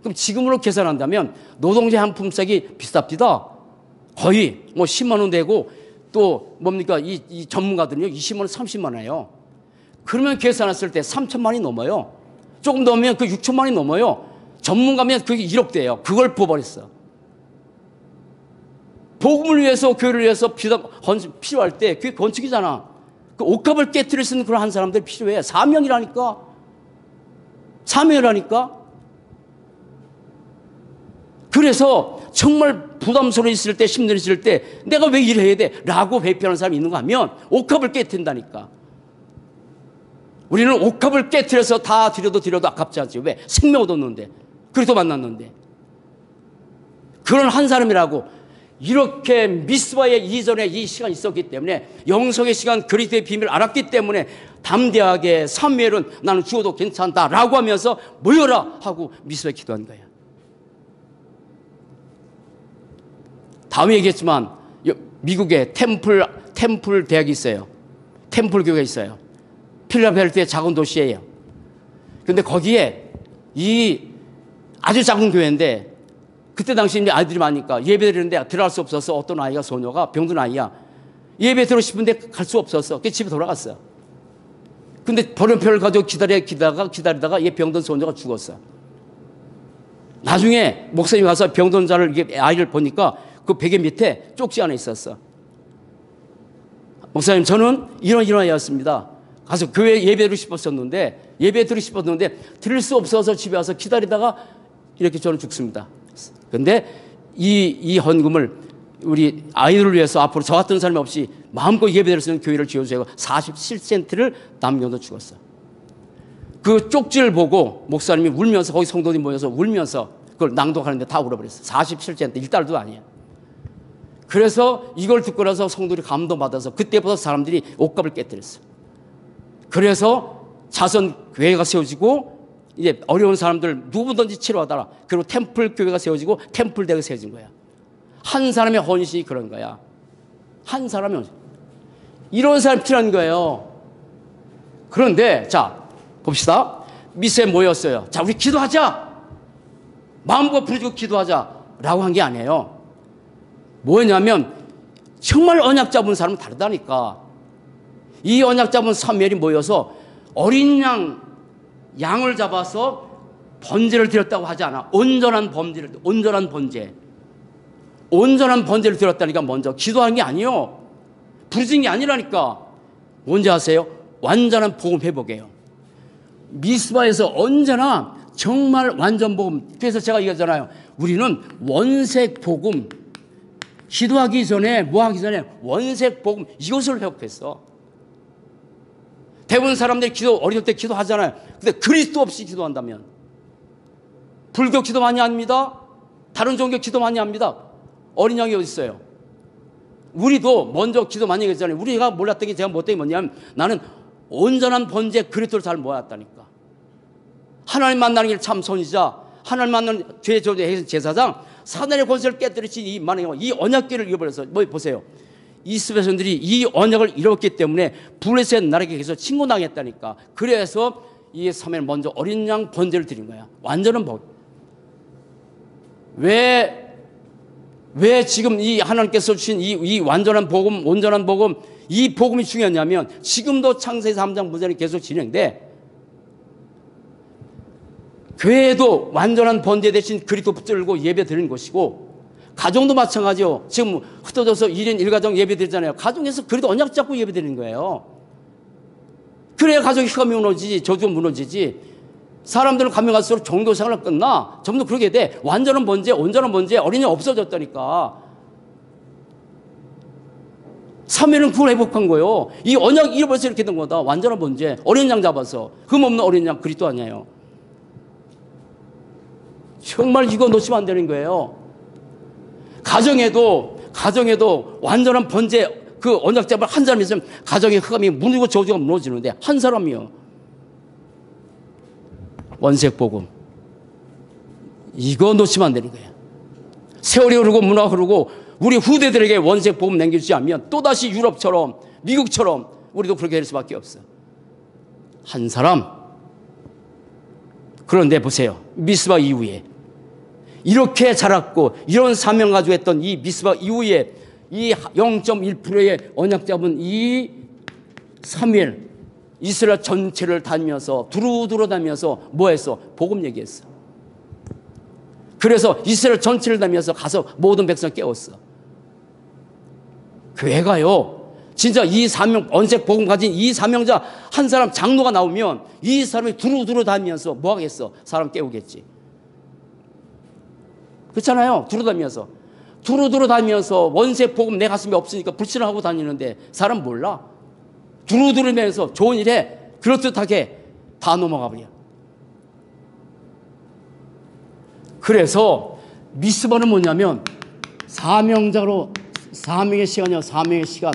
그럼 지금으로 계산한다면 노동자 한 품삯이 비쌉니다. 거의 뭐 10만 원 되고, 또 뭡니까 이 전문가들은요 20만 원, 30만 원이에요. 그러면 계산했을 때 3천만 원이 넘어요. 조금 넘으면 그 6천만 원이 넘어요. 전문가면 그게 1억 돼요. 그걸 부어버렸어. 복음을 위해서, 교회를 위해서 필요할 때 그게 건축이잖아. 그 옥합을 깨뜨릴 수 있는 그런 한 사람들이 필요해. 사명이라니까. 그래서 정말 부담스러워 있을 때, 힘들어 있을 때 내가 왜 일해야 돼? 라고 회피하는 사람이 있는가 하면 옥합을 깨뜨린다니까. 우리는 옥합을 깨뜨려서 다 드려도 아깝지 않지. 왜? 생명 얻었는데. 그래서 만났는데. 그런 한 사람이라고. 이렇게 미스바의 이전에 이 시간이 있었기 때문에, 영성의 시간, 그리스도의 비밀을 알았기 때문에 담대하게 사무엘은 나는 죽어도 괜찮다라고 하면서 모여라 하고 미스바에 기도한 거예요. 다음에 얘기했지만 미국에 템플 대학이 있어요. 템플 교회가 있어요. 필라델피아의 작은 도시예요. 그런데 거기에 이 아주 작은 교회인데, 그때 당시 이제 아이들이 많으니까 예배 드리는데 들어갈 수 없어서 어떤 아이가, 소녀가 병든 아이야. 예배 들고 싶은데 갈 수 없었어. 그래서 집에 돌아갔어. 근데 번호표를 가지고 기다리다가 얘 병든 소녀가 죽었어. 나중에 목사님이 가서 병든 아이를 보니까 그 베개 밑에 쪽지 하나 있었어. 목사님, 저는 이런 아이였습니다. 가서 교회에 예배 드리고 싶었는데 드릴 수 없어서 집에 와서 기다리다가 이렇게 저는 죽습니다. 근데 이 헌금을 우리 아이들을 위해서 앞으로 저 같은 사람이 없이 마음껏 예배드릴 수 있는 교회를 지어주고 47센트를 남겨놓고 죽었어. 그 쪽지를 보고 목사님이 울면서, 거기 성도들이 모여서 울면서 그걸 낭독하는데 다 울어버렸어. 47센트, 1달러도 아니에요. 그래서 이걸 듣고 나서 성도들이 감동받아서 그때부터 사람들이 옥합을 깨뜨렸어. 그래서 자선 교회가 세워지고 이제 어려운 사람들 누구든지 치료하더라. 그리고 템플 교회가 세워지고 템플 대가 세워진 거야. 한 사람의 헌신이 그런 거야. 한 사람의 헌신. 이런 사람이 필요한 거예요. 그런데 자 봅시다. 미스에 모였어요. 자 우리 기도하자. 마음과 부르짖고 기도하자라고 한 게 아니에요. 뭐였냐면 정말 언약 잡은 사람은 다르다니까. 이 언약 잡은 사무엘이 모여서 어린 양을 잡아서 번제를 드렸다고 하지 않아. 온전한 번제를 드렸다니까. 먼저 기도하는 게 아니에요. 부르짖는 게 아니라니까. 뭔지 아세요? 완전한 복음 회복이에요. 미스바에서 언제나 정말 완전 복음. 그래서 제가 얘기하잖아요. 우리는 원색 복음, 기도하기 전에 뭐 하기 전에 원색 복음, 이것을 회복했어. 대부분 사람들이 어릴 때 기도하잖아요. 근데 그리스도 없이 기도한다면, 불교 기도 많이 합니다. 다른 종교 기도 많이 합니다. 어린 양이 어디 있어요? 우리도 먼저 기도 많이 했잖아요. 우리가 몰랐던 게 제가 못된 게 뭐냐면 나는 온전한 번제 그리스도를 잘 몰랐다니까. 하나님 만나는 게 참 선지자, 하나님 만나는 죄 저주의 제사장, 사단의 권세를 깨뜨리신 이 언약궤를 잃어버려서 뭐 보세요. 이스라엘 백성들이 이 언약을 잃었기 때문에 블레셋 나라에게 계속 침공당했다니까. 그래서 이 사무엘 먼저 어린 양 번제를 드린 거야. 완전한 복. 왜 지금 이 하나님께서 주신 이 완전한 복음, 온전한 복음, 이 복음이 중요하냐면 지금도 창세기 3장 문제는 계속 진행돼. 교회도 완전한 번제 대신 그리스도 붙들고 예배 드리는 것이고, 가정도 마찬가지요. 지금 흩어져서 1인 1가정 예배 드리잖아요. 가정에서 그래도 언약 잡고 예배 드리는 거예요. 그래야 가정이 휘감이 무너지지, 저주가 무너지지. 사람들은 가면 갈수록 종교 생활을 끝나. 전부 그렇게 돼. 완전한 번제, 온전한 번제, 어린이 없어졌다니까. 사무엘은 그걸 회복한 거예요. 이 언약 잃어버려서 이렇게 된 거다. 완전한 번제, 어린 양 잡아서. 흠없는 어린 양 그리스도 아니에요. 정말 이거 놓치면 안 되는 거예요. 가정에도 완전한 번제, 그 언약 잡을 한 사람이 있으면 가정의 흑암이 무너지고 저주가 무너지는데, 한 사람이요. 원색 복음. 이거 놓치면 안 되는 거예요. 세월이 흐르고 문화가 흐르고 우리 후대들에게 원색 복음 남겨주지 않으면 또다시 유럽처럼 미국처럼 우리도 그렇게 될 수밖에 없어. 한 사람. 그런데 보세요. 미스바 이후에 이렇게 자랐고 이런 사명 가지고 했던 이 미스바 이후에 이 0.1%의 언약 잡은 이 사무엘, 이스라엘 전체를 다니면서 두루두루 다니면서 뭐 했어? 복음 얘기했어. 그래서 이스라엘 전체를 다니면서 가서 모든 백성 깨웠어. 교회가요, 진짜 이 사명, 언색 복음 가진 이 사명자 한 사람 장로가 나오면 이 사람이 두루두루 다니면서 뭐 하겠어? 사람 깨우겠지. 그렇잖아요. 두루두루 다니면서 원색 복음 내 가슴에 없으니까 불신하고 다니는데 사람 몰라. 두루두루 다니면서 좋은 일에 그렇듯하게 다 넘어가 버려. 그래서 미스바는 뭐냐면 사명자로, 사명의 시간이요. 사명의 시간.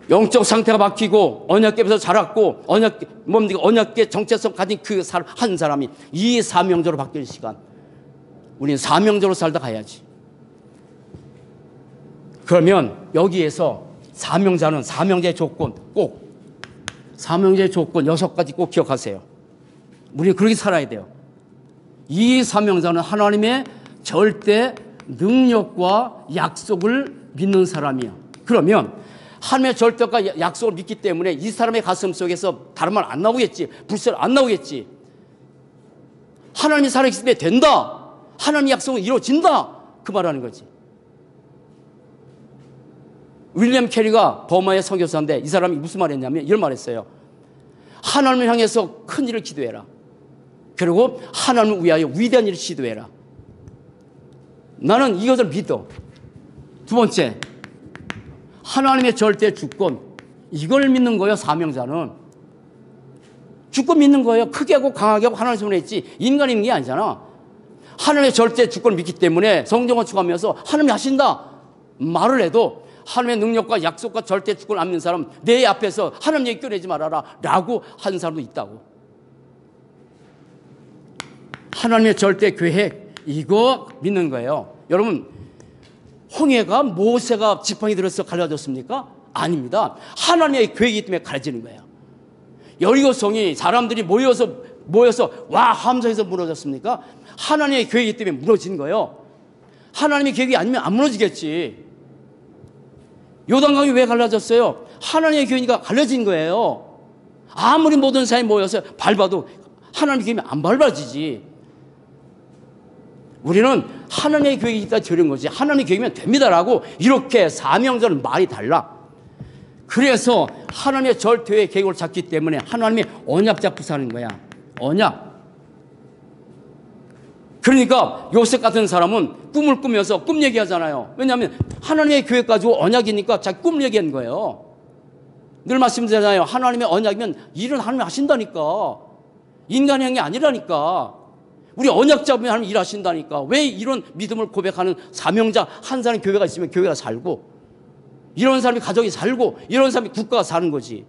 영적 상태가 바뀌고 언약궤에서 자랐고 언약궤 정체성 가진 그 사람 한 사람이 이 사명자로 바뀌는 시간. 우리는 사명자로 살다 가야지. 그러면 여기에서 사명자는 사명자의 조건 꼭, 사명자의 조건 6가지 꼭 기억하세요. 우리는 그렇게 살아야 돼요. 이 사명자는 하나님의 절대 능력과 약속을 믿는 사람이에요. 그러면 하나님의 절대과 약속을 믿기 때문에 이 사람의 가슴 속에서 다른 말 안 나오겠지. 불신 안 나오겠지. 하나님이 살아계실 때 된다. 하나님의 약속은 이루어진다. 그 말하는 거지. 윌리엄 캐리가 버마의 선교사인데 이 사람이 무슨 말 했냐면 이런 말 했어요. 하나님을 향해서 큰 일을 기도해라. 그리고 하나님을 위하여 위대한 일을 시도해라. 나는 이것을 믿어. 두 번째, 하나님의 절대 주권, 이걸 믿는 거예요. 사명자는 주권 믿는 거예요. 크게 하고 강하게 하고 하나님 손에 있지 인간이 있는 게 아니잖아. 하나님의 절대 주권을 믿기 때문에 성경을 추구하면서 하나님이 하신다 말을 해도 하나님의 능력과 약속과 절대 주권을 안 믿는 사람, 내 앞에서 하나님 얘기 꺼내지 말아라 라고 하는 사람도 있다고. 하나님의 절대 계획, 이거 믿는 거예요. 여러분, 홍해가 모세가 지팡이 들어서 갈라졌습니까? 아닙니다. 하나님의 계획이기 때문에 갈라지는 거예요. 여리고성이 사람들이 모여서 와 함성에서 무너졌습니까? 하나님의 계획이기 때문에 무너진 거예요. 하나님의 계획이 아니면 안 무너지겠지. 요단강이 왜 갈라졌어요? 하나님의 계획이니까 갈라진 거예요. 아무리 모든 사람이 모여서 밟아도 하나님의 계획이 안 밟아지지. 우리는 하나님의 계획이 있다 저런 거지. 하나님의 계획이면 됩니다라고 이렇게 사명자는 말이 달라. 그래서 하나님의 절대의 계획을 잡기 때문에 하나님의 언약 잡고 사는 거야. 언약. 그러니까 요셉 같은 사람은 꿈을 꾸면서 꿈 얘기하잖아요. 왜냐하면 하나님의 계획 가지고 언약이니까 자기 꿈을 얘기한 거예요. 늘 말씀드리잖아요. 하나님의 언약이면 일은 하나님이 하신다니까. 인간이 한 게 아니라니까. 우리 언약 잡으면 하나님 일하신다니까. 왜 이런 믿음을 고백하는 사명자 한 사람의 교회가 있으면 교회가 살고, 이런 사람이 가정이 살고, 이런 사람이 국가가 사는 거지.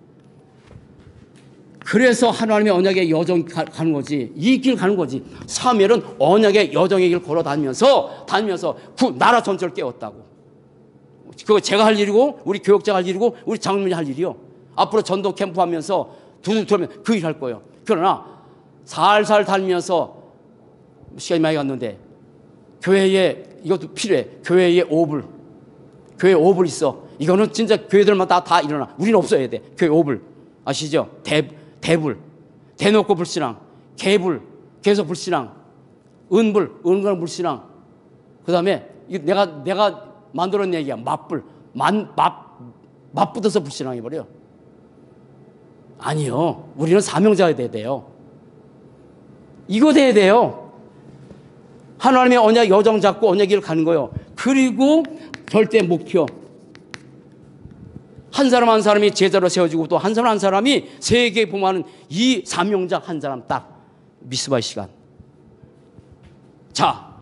그래서 하나님의 언약의 여정 가는 거지. 이 길 가는 거지. 사무엘은 언약의 여정의 길 걸어 다니면서 나라 전체를 깨웠다고. 그거 제가 할 일이고, 우리 교역자가 할 일이고, 우리 장로님이 할 일이요. 앞으로 전도 캠프 하면서 두둑 들으면 그 일 할 거예요. 그러나 살살 다니면서 시간이 많이 갔는데, 교회에 이것도 필요해. 교회에 오불. 교회에 오불 있어. 이거는 진짜 교회들마다 다 일어나. 우리는 없어야 돼. 교회 오불. 아시죠? 대불. 대놓고 불신앙. 개불. 계속 불신앙. 은불. 은근 불신앙. 그 다음에 내가 만들어낸 얘기야. 맞불. 맞붙어서 불신앙해버려. 아니요. 우리는 사명자가 돼야 돼요. 이거 돼야 돼요. 하나님의 언약 여정 잡고 언약 길을 가는 거예요. 그리고 절대 목표. 한 사람 한 사람이 제자로 세워지고 또 한 사람 한 사람이 세계에 봉하는 이 사명자 한 사람 딱 미스바의 시간. 자,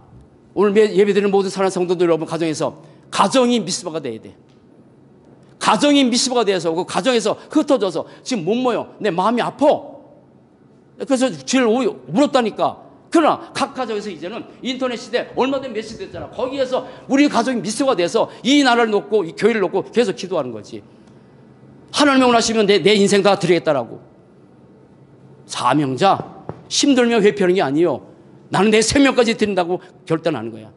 오늘 예배드리는 모든 사랑하는 성도들 여러분 가정에서 가정이 미스바가 돼야 돼. 가정이 미스바가 돼서 그 가정에서 흩어져서 지금 못 모여. 내 마음이 아파. 그래서 주일 울었다니까. 그러나 각 가정에서 이제는 인터넷 시대 얼마든 메시지 됐잖아. 거기에서 우리 가정이 미스가 돼서 이 나라를 놓고 이 교회를 놓고 계속 기도하는 거지. 하나님이 원하시면 내 인생 다 드리겠다라고. 사명자 힘들면 회피하는 게 아니에요. 나는 내 생명까지 드린다고 결단하는 거야.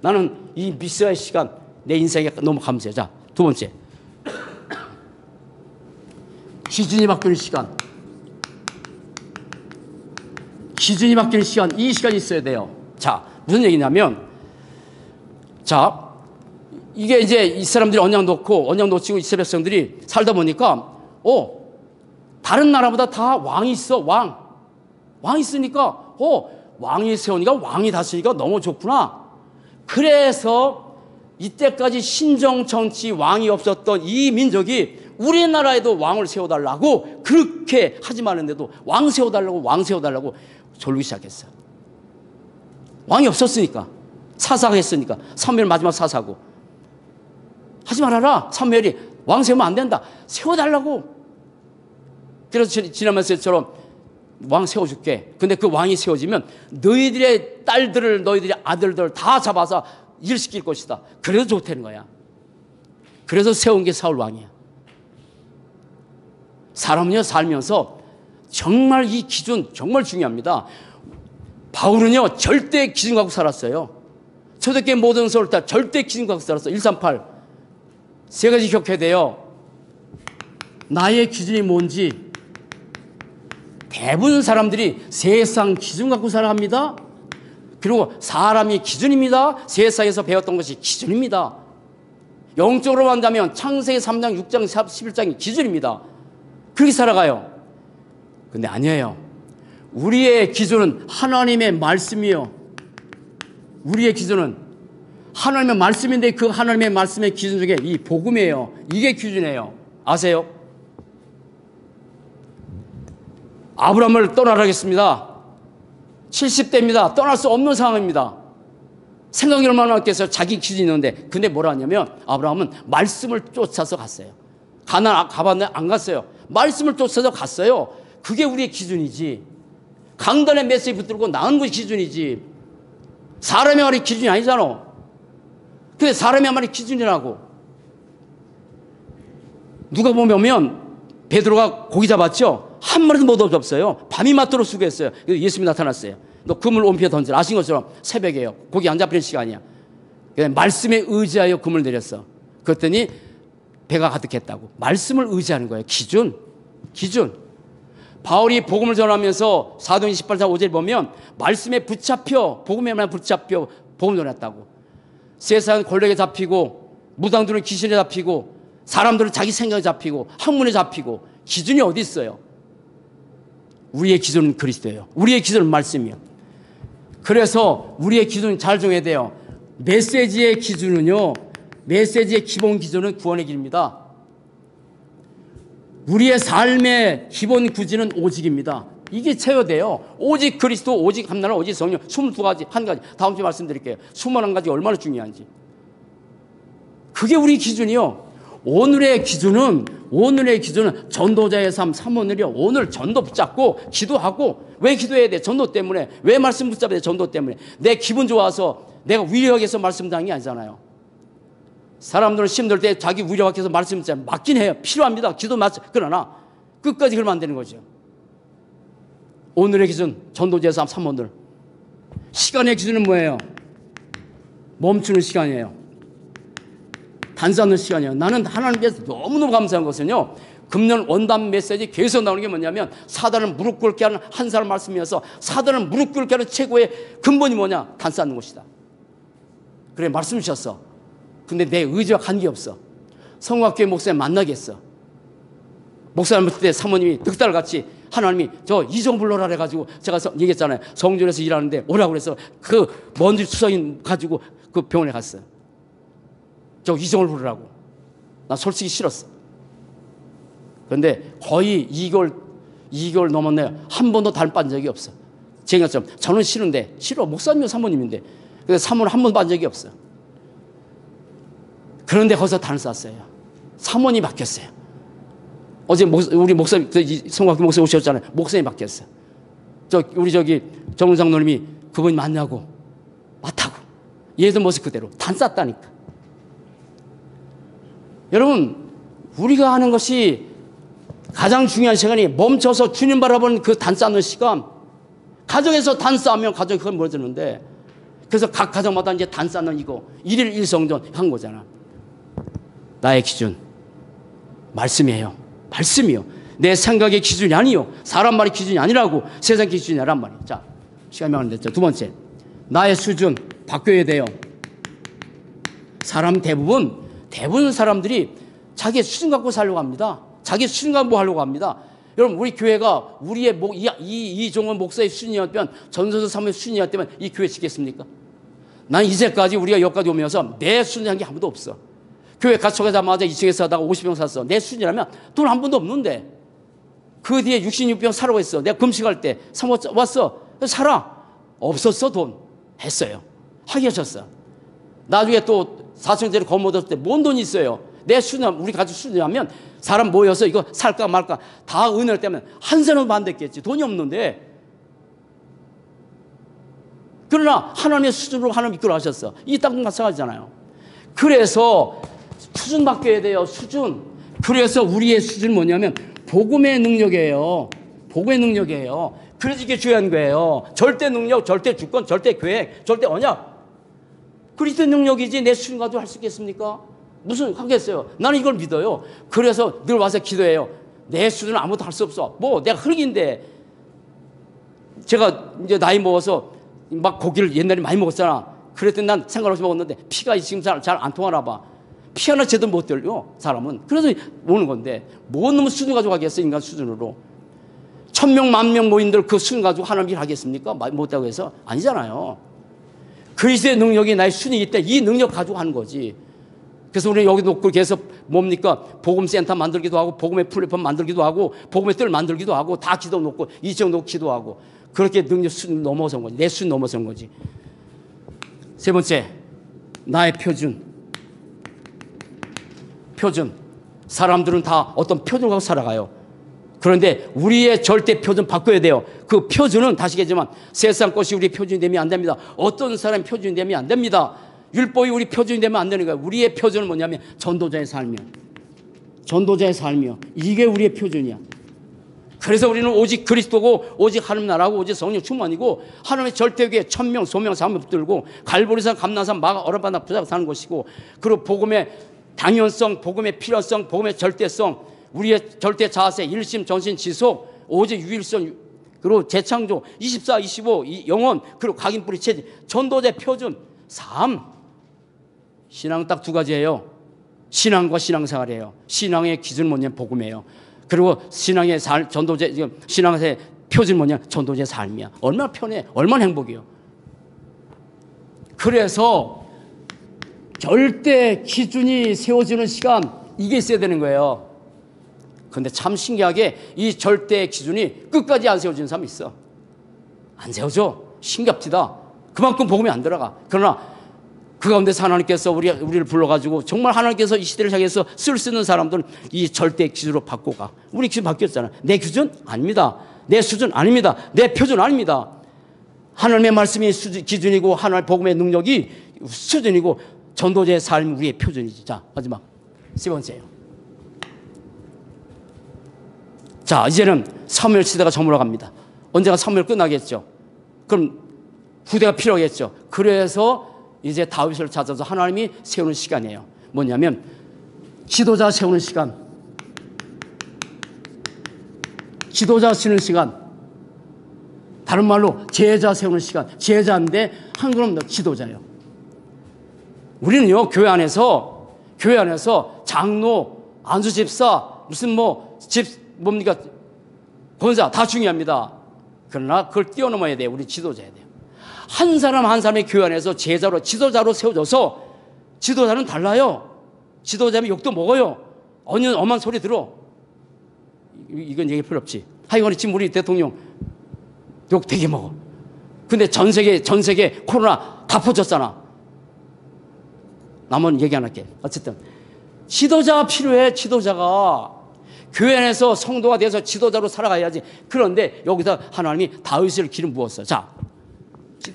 나는 이 미스의 시간 내 인생에 너무 감사해. 자, 두 번째, 기준이 바뀌는 시간. 기준이 바뀌는 시간, 이 시간이 있어야 돼요. 자, 무슨 얘기냐면, 자, 이게 이제 이 사람들이 언약 놓치고 이스라엘 백성들이 살다 보니까, 다른 나라보다 다 왕이 있어, 왕이 있으니까, 왕이 세우니까 왕이 다스리니까 너무 좋구나. 그래서 이때까지 신정, 정치, 왕이 없었던 이 민족이 우리나라에도 왕을 세워달라고 그렇게 하지 말았는데도 왕 세워달라고 졸기 시작했어요. 왕이 없었으니까. 사사가 했으니까. 사무엘 마지막 사사고. 하지 말아라. 사무엘이 왕 세우면 안 된다. 세워달라고. 그래서 지난 말씀처럼 왕 세워줄게. 근데 그 왕이 세워지면 너희들의 딸들을, 너희들의 아들들을 다 잡아서 일시킬 것이다. 그래도 좋다는 거야. 그래서 세운 게 사울 왕이야. 사람은요, 살면서 정말 이 기준 정말 중요합니다. 바울은요, 절대 기준 갖고 살았어요. 초대교회 모든 서울 다 절대 기준 갖고 살았어. 138. 세 가지 기억해야 돼요. 나의 기준이 뭔지. 대부분 사람들이 세상 기준 갖고 살아갑니다. 그리고 사람이 기준입니다. 세상에서 배웠던 것이 기준입니다. 영적으로 한다면 창세기 3장, 6장, 11장이 기준입니다. 그렇게 살아가요. 근데 아니에요. 우리의 기준은 하나님의 말씀이요. 우리의 기준은 하나님의 말씀인데 그 하나님의 말씀의 기준 중에 이 복음이에요. 이게 기준이에요. 아세요? 아브라함을 떠나라겠습니다. 70대입니다. 떠날 수 없는 상황입니다. 생각이 얼마나 많겠어요. 자기 기준이 있는데. 근데 뭐라 하냐면 아브라함은 말씀을 쫓아서 갔어요. 가나안 가봤나요? 안 갔어요. 말씀을 쫓아서 갔어요. 그게 우리의 기준이지. 강단에 메시지 붙들고 나온 것이 기준이지. 사람의 말이 기준이 아니잖아. 근데 사람의 말이 기준이라고. 누가 보면 베드로가 고기 잡았죠? 한 마리도 못 잡았어요. 밤이 맞도록 수고했어요. 그래서 예수님이 나타났어요. 너 그물 온피에 던져라. 아신 것처럼 새벽이에요. 고기 안 잡히는 시간이야. 말씀에 의지하여 그물 내렸어. 그랬더니 배가 가득했다고. 말씀을 의지하는 거예요. 기준. 바울이 복음을 전하면서 사도행 18장 5절 보면 말씀에 붙잡혀, 복음에만 붙잡혀 복음을 전했다고. 세상 권력에 잡히고 무당들은 귀신에 잡히고 사람들은 자기 생각에 잡히고 학문에 잡히고 기준이 어디 있어요? 우리의 기준은 그리스도예요. 우리의 기준은 말씀이에요. 그래서 우리의 기준 잘 정해야 돼요. 메시지의 기준은요, 메시지의 기본 기준은 구원의 길입니다. 우리의 삶의 기본 구지는 오직입니다. 이게 채워돼요. 오직 그리스도, 오직 한나라, 오직 성령. 22가지, 한 가지. 다음 주에 말씀드릴게요. 21가지 얼마나 중요한지. 그게 우리 기준이요. 오늘의 기준은 전도자의 삶, 사모늘이요. 오늘 전도 붙잡고 기도하고. 왜 기도해야 돼? 전도 때문에. 왜 말씀 붙잡아야 돼? 전도 때문에. 내 기분 좋아서 내가 위력하게 해서 말씀 당한 게 아니잖아요. 사람들은 힘들 때 자기 위력하게 해서 말씀 붙잡아 맞긴 해요. 필요합니다. 기도 맞죠. 그러나 끝까지 그러면 안 되는 거죠. 오늘의 기준, 전도자의 삶, 사모늘. 시간의 기준은 뭐예요? 멈추는 시간이에요. 단수하는 시간이에요. 나는 하나님께서 너무너무 감사한 것은요, 금년 원단 메시지 계속 나오는 게 뭐냐면 사단을 무릎 꿇게 하는 한 사람 말씀이어서 사단을 무릎 꿇게 하는 최고의 근본이 뭐냐? 단수하는 것이다. 그래 말씀 주셨어. 근데 내 의지와 관계없어. 성곽교회 목사님 만나겠어. 목사님 볼 때 사모님이 득달같이 하나님이 저 이종 불러라 해가지고 제가 얘기했잖아요. 성전에서 일하는데 오라고 그래서 그 먼지 투성이 가지고 그 병원에 갔어요. 저 이종을 부르라고. 나 솔직히 싫었어. 그런데 거의 2개월 넘었네요. 한 번도 달 빤 적이 없어. 제가 저는 싫어. 목사님이 사모님인데. 그래서 사모는 한 번도 빤 적이 없어. 그런데 거기서 단을 쌌어요. 사모님이 바뀌었어요. 어제 우리 목사님, 성곽교 목사님 오셨잖아요. 목사님이 바뀌었어요. 우리 정장로님이 그분이 맞냐고. 맞다고. 얘들 모습 그대로. 단 쌌다니까. 여러분, 우리가 하는 것이 가장 중요한 시간이 멈춰서 주님 바라보는 그 단 쌓는 시간. 가정에서 단 쌓으면 가정이 그건 멀어지는데, 그래서 각 가정마다 이제 단 쌓는 이거 1일 1성전 한 거잖아. 나의 기준 말씀이에요. 말씀이요. 내 생각의 기준이 아니요. 사람 말의 기준이 아니라고. 세상 기준이 아니란 말이에요. 자, 시간이 많이 됐죠. 두 번째, 나의 수준 바뀌어야 돼요. 사람 대부분 사람들이 자기의 수준 갖고 살려고 합니다. 자기 수준 갖고 하려고 합니다. 여러분, 우리 교회가 우리의 이종원 목사의 수준이었다면, 전선수 사모의 수준이었다면 이 교회 지겠습니까? 난 이제까지 우리가 여기까지 오면서 내 수준한 게 아무도 없어. 교회 가져가자마자 2층에서 하다가 50병 샀어. 내 수준이라면 돈 한 번도 없는데 그 뒤에 66병 사라고 했어. 내가 금식할 때 왔어. 사라. 없었어. 돈. 했어요. 하게 하셨어. 나중에 또 4천짜리 건물 얻었을 때 뭔 돈이 있어요. 내 수준, 우리 가족 수준이라면 사람 모여서 이거 살까 말까 다 은혜를 때문에 한 사람도 안 됐겠지. 돈이 없는데. 그러나 하나님의 수준으로 하나님 이끌어 하셨어. 이 땅도 마찬가지잖아요. 그래서 수준 바뀌어야 돼요. 수준. 그래서 우리의 수준은 뭐냐면 복음의 능력이에요. 복음의 능력이에요. 그래서 이게 중요한 거예요. 절대 능력, 절대 주권, 절대 계획, 절대 언약. 그리스도의 능력이지 내 수준 가지고 할 수 있겠습니까? 무슨 하겠어요. 나는 이걸 믿어요. 그래서 늘 와서 기도해요. 내 수준은 아무것도 할 수 없어. 뭐 내가 흙인데. 제가 이제 나이 먹어서 막 고기를 옛날에 많이 먹었잖아. 그랬더니 난 상관없이 먹었는데 피가 지금 잘 안 통하나 봐. 피 하나 제대로 못 들려 사람은. 그래서 오는 건데 뭔 놈의 수준 가지고 하겠어. 인간 수준으로. 1000명 10,000명 모인들 그 수준 가지고 하나님 일 하겠습니까? 못하고 해서 아니잖아요. 그리스도의 능력이 나의 수준이기 때문에 이 능력 가지고 하는 거지. 그래서 우리는 여기 놓고 계속 뭡니까? 복음센터 만들기도 하고 복음의 플랫폼 만들기도 하고 복음의 뜰 만들기도 하고 다 기도 놓고 이정 놓고 기도하고 그렇게 능력 수준 넘어선 거지. 내 수준 넘어선 거지. 세 번째, 나의 표준. 표준. 사람들은 다 어떤 표준을 갖고 살아가요. 그런데 우리의 절대 표준 바꿔야 돼요. 그 표준은 다시 얘기하지만 세상 것이 우리 표준이 되면 안 됩니다. 어떤 사람이 표준이 되면 안 됩니다. 율법이 우리 표준이 되면 안 되는 거예요. 우리의 표준은 뭐냐면 전도자의 삶이요. 전도자의 삶이요. 이게 우리의 표준이야. 그래서 우리는 오직 그리스도고 오직 하나님 나라고 오직 성령 충만이고 하나님의 절대교회 천명 소명 사명 붙들고 갈보리산 감난산 마가 어른바닥 부자가 사는 것이고 그리고 복음의 당연성, 복음의 필요성, 복음의 절대성, 우리의 절대 자세, 일심, 전신, 지속, 오직 유일성, 그리고 재창조, 24, 25, 영혼, 그리고 각인뿌리 체질, 전도자의 표준, 삶. 신앙 딱 두 가지예요. 신앙과 신앙생활이에요. 신앙의 기준은 뭐냐면 복음이에요. 그리고 신앙의 전도제, 신앙의 표준은 뭐냐? 전도자의 삶이야. 얼마나 편해, 얼마나 행복이에요. 그래서 절대 기준이 세워지는 시간, 이게 있어야 되는 거예요. 근데 참 신기하게 이 절대 기준이 끝까지 안 세워지는 사람이 있어. 안 세워져. 신기합니다. 그만큼 복음이 안 들어가. 그러나 그 가운데서 하나님께서 우리를 불러가지고 정말 하나님께서 이 시대를 향해서 쓸 수 있는 사람들은 이 절대 기준으로 바꿔가. 우리 기준 바뀌었잖아. 내 기준? 아닙니다. 내 수준? 아닙니다. 내 표준? 아닙니다. 하나님의 말씀이 기준이고 하나님의 복음의 능력이 수준이고 전도자의 삶이 우리의 표준이지. 자, 마지막 세 번째예요. 자, 이제는 사무엘 시대가 저물어갑니다. 언제가 사무엘 끝나겠죠. 그럼 후대가 필요하겠죠. 그래서 이제 다윗을 찾아서 하나님이 세우는 시간이에요. 뭐냐면 지도자 세우는 시간. 지도자 세우는 시간. 다른 말로 제자 세우는 시간. 제자인데 한글은 지도자예요. 우리는요, 교회 안에서 장로, 안수집사, 무슨 뭡니까? 권사 다 중요합니다. 그러나 그걸 뛰어넘어야 돼요. 우리 지도자야 돼요. 한 사람 한 사람의 교회 안에서 제자로, 지도자로 세워져서 지도자는 달라요. 지도자면 욕도 먹어요. 엄한 소리 들어. 이건 얘기 필요 없지. 하여간 지금 우리 대통령 욕 되게 먹어. 근데 전 세계 코로나 다 퍼졌잖아. 남은 얘기 안 할게. 어쨌든 지도자가 필요해. 지도자가 교회 안에서 성도가 돼서 지도자로 살아가야지. 그런데 여기서 하나님이 다윗을 기름 부었어요. 자,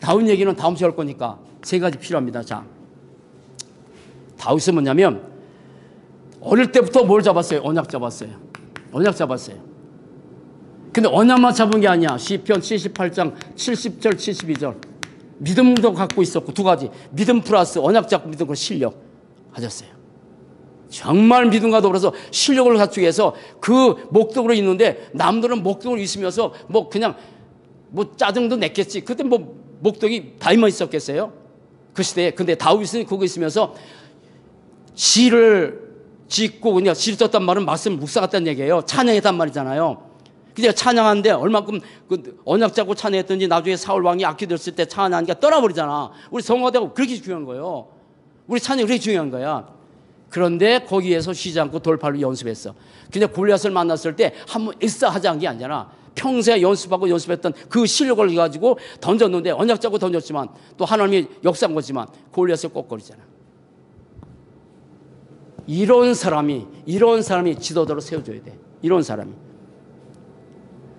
다윗 얘기는 다음 주에 할 거니까 세 가지 필요합니다. 자, 다윗은 뭐냐면 어릴 때부터 뭘 잡았어요? 언약 잡았어요. 언약 잡았어요. 근데 언약만 잡은 게 아니야. 시편 78장 70절 72절 믿음도 갖고 있었고 두 가지 믿음 플러스 언약 잡고 믿음 그 실력 가졌어요. 정말 믿음과 더불어서 실력을 갖추기 위해서 그 목적으로 있는데 남들은 목적으로 있으면서 그냥 짜증도 냈겠지. 그때 목적이 다이만 있었겠어요? 그 시대에. 근데 다윗은 그거 있으면서 시를 짓고 그냥 시를 썼단 말은 말씀 묵사 같다는 얘기예요. 찬양했단 말이잖아요. 근데 찬양하는데 얼마큼 언약 잡고 찬양했던지 나중에 사울 왕이 악기들었을 때 찬양하니까 떠나버리잖아. 우리 성화되고 그렇게 중요한 거예요. 우리 찬양이 그렇게 중요한 거야. 그런데 거기에서 쉬지 않고 돌팔로 연습했어. 그냥 골리앗을 만났을 때 한번 일사하지 않은 게 아니잖아. 평소에 연습하고 연습했던 그 실력을 가지고 던졌는데 언약 잡고 던졌지만 또 하나님이 역사한 거지만 골리앗을 꺾거리잖아. 이런 사람이 지도자로 세워줘야 돼. 이런 사람이.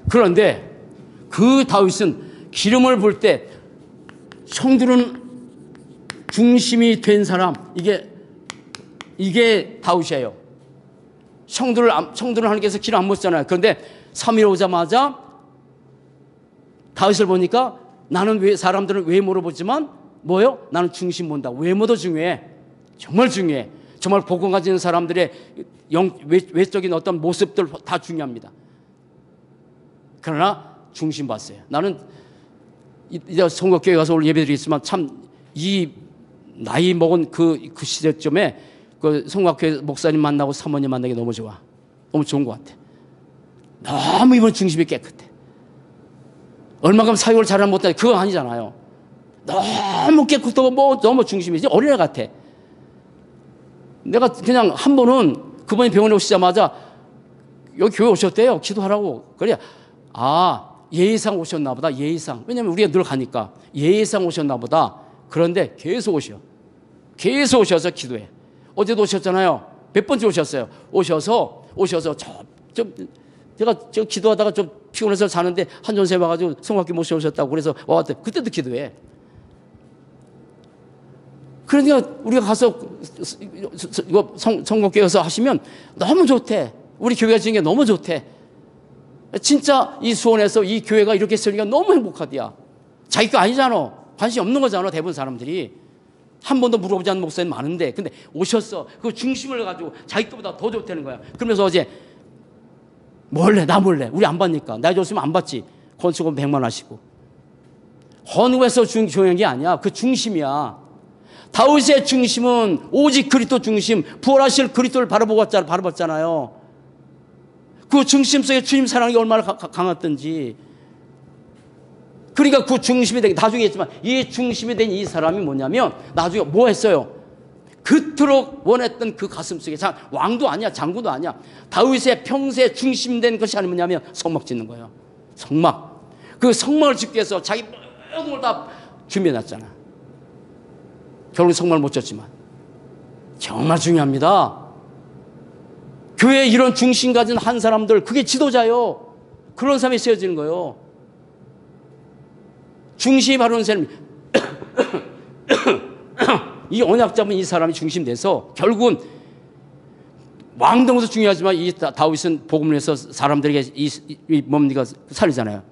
그런데 그 다윗은 기름을 부을 때 성들은 중심이 된 사람, 이게 다윗이에요. 성들을 하나님께서 기름 안 부었잖아요. 그런데 3일 오자마자 다윗을 보니까 나는 사람들은 외모로 보지만 뭐요? 나는 중심 본다. 외모도 중요해. 정말 중요해. 정말 복음 가진 사람들의 외적인 어떤 모습들 다 중요합니다. 그러나 중심 봤어요. 나는 이제 성곽교회 가서 오늘 예배드리겠지만 참 이 나이 먹은 그 시대쯤에 그 성곽교회 목사님 만나고 사모님 만나기 너무 좋아. 너무 좋은 것 같아. 너무 이번 중심이 깨끗해. 얼마큼 사역을 잘하면 못하지 그건 아니잖아요. 너무 깨끗하고 너무 중심이지 어린애 같아. 내가 그냥 한 번은 그분이 병원에 오시자마자 여기 교회 오셨대요. 기도하라고. 그래. 예의상 오셨나 보다. 예의상. 왜냐면 우리가 늘 가니까 예의상 오셨나 보다. 그런데 계속 오셔. 계속 오셔서 기도해. 어제도 오셨잖아요. 몇 번째 오셨어요. 오셔서 제가 기도하다가 좀 피곤해서 자는데 한전세 와가지고 성악기 모셔오셨다고 그래서 와왔대. 그때도 기도해. 그러니까 우리가 가서 이거 성공교회 가서 하시면 너무 좋대. 우리 교회가 지은 게 너무 좋대. 진짜 이 수원에서 이 교회가 이렇게 쓰니까 너무 행복하대야. 자기 거 아니잖아. 관심 없는 거잖아. 대부분 사람들이. 한 번도 물어보지 않는 목사님 많은데, 근데 오셨어. 그 중심을 가지고 자기 것보다 더 좋다는 거야. 그러면서 어제 몰래, 나 몰래. 우리 안 받니까. 나 줬으면 안 받지. 건축은 100만 하시고. 헌후에서 중요한 게 아니야. 그 중심이야. 다윗의 중심은 오직 그리스도 중심, 부활하실 그리스도를 바라봤잖아요. 그 중심 속에 주님 사랑이 얼마나 강했던지. 그러니까 그 중심이 되게 나중에 했지만 이 중심이 된 이 사람이 뭐냐면 나중에 뭐 했어요? 그토록 원했던 그 가슴 속에 왕도 아니야, 장군도 아니야. 다윗의 평소에 중심된 것이 아니면 뭐냐면 성막 짓는 거예요. 성막. 그 성막을 짓기 위해서 자기 모든 걸 다 준비해놨잖아. 결국 성막을 못 짓지만 정말 중요합니다. 교회에 이런 중심 가진 한 사람들, 그게 지도자요. 그런 사람이 세워지는 거예요. 중심이 바로 사람이 이 언약 잡은 이 사람이 중심돼서 결국은 왕등도 중요하지만 이 다윗은 복음을 해서 사람들에게 이 뭡니까 살리잖아요.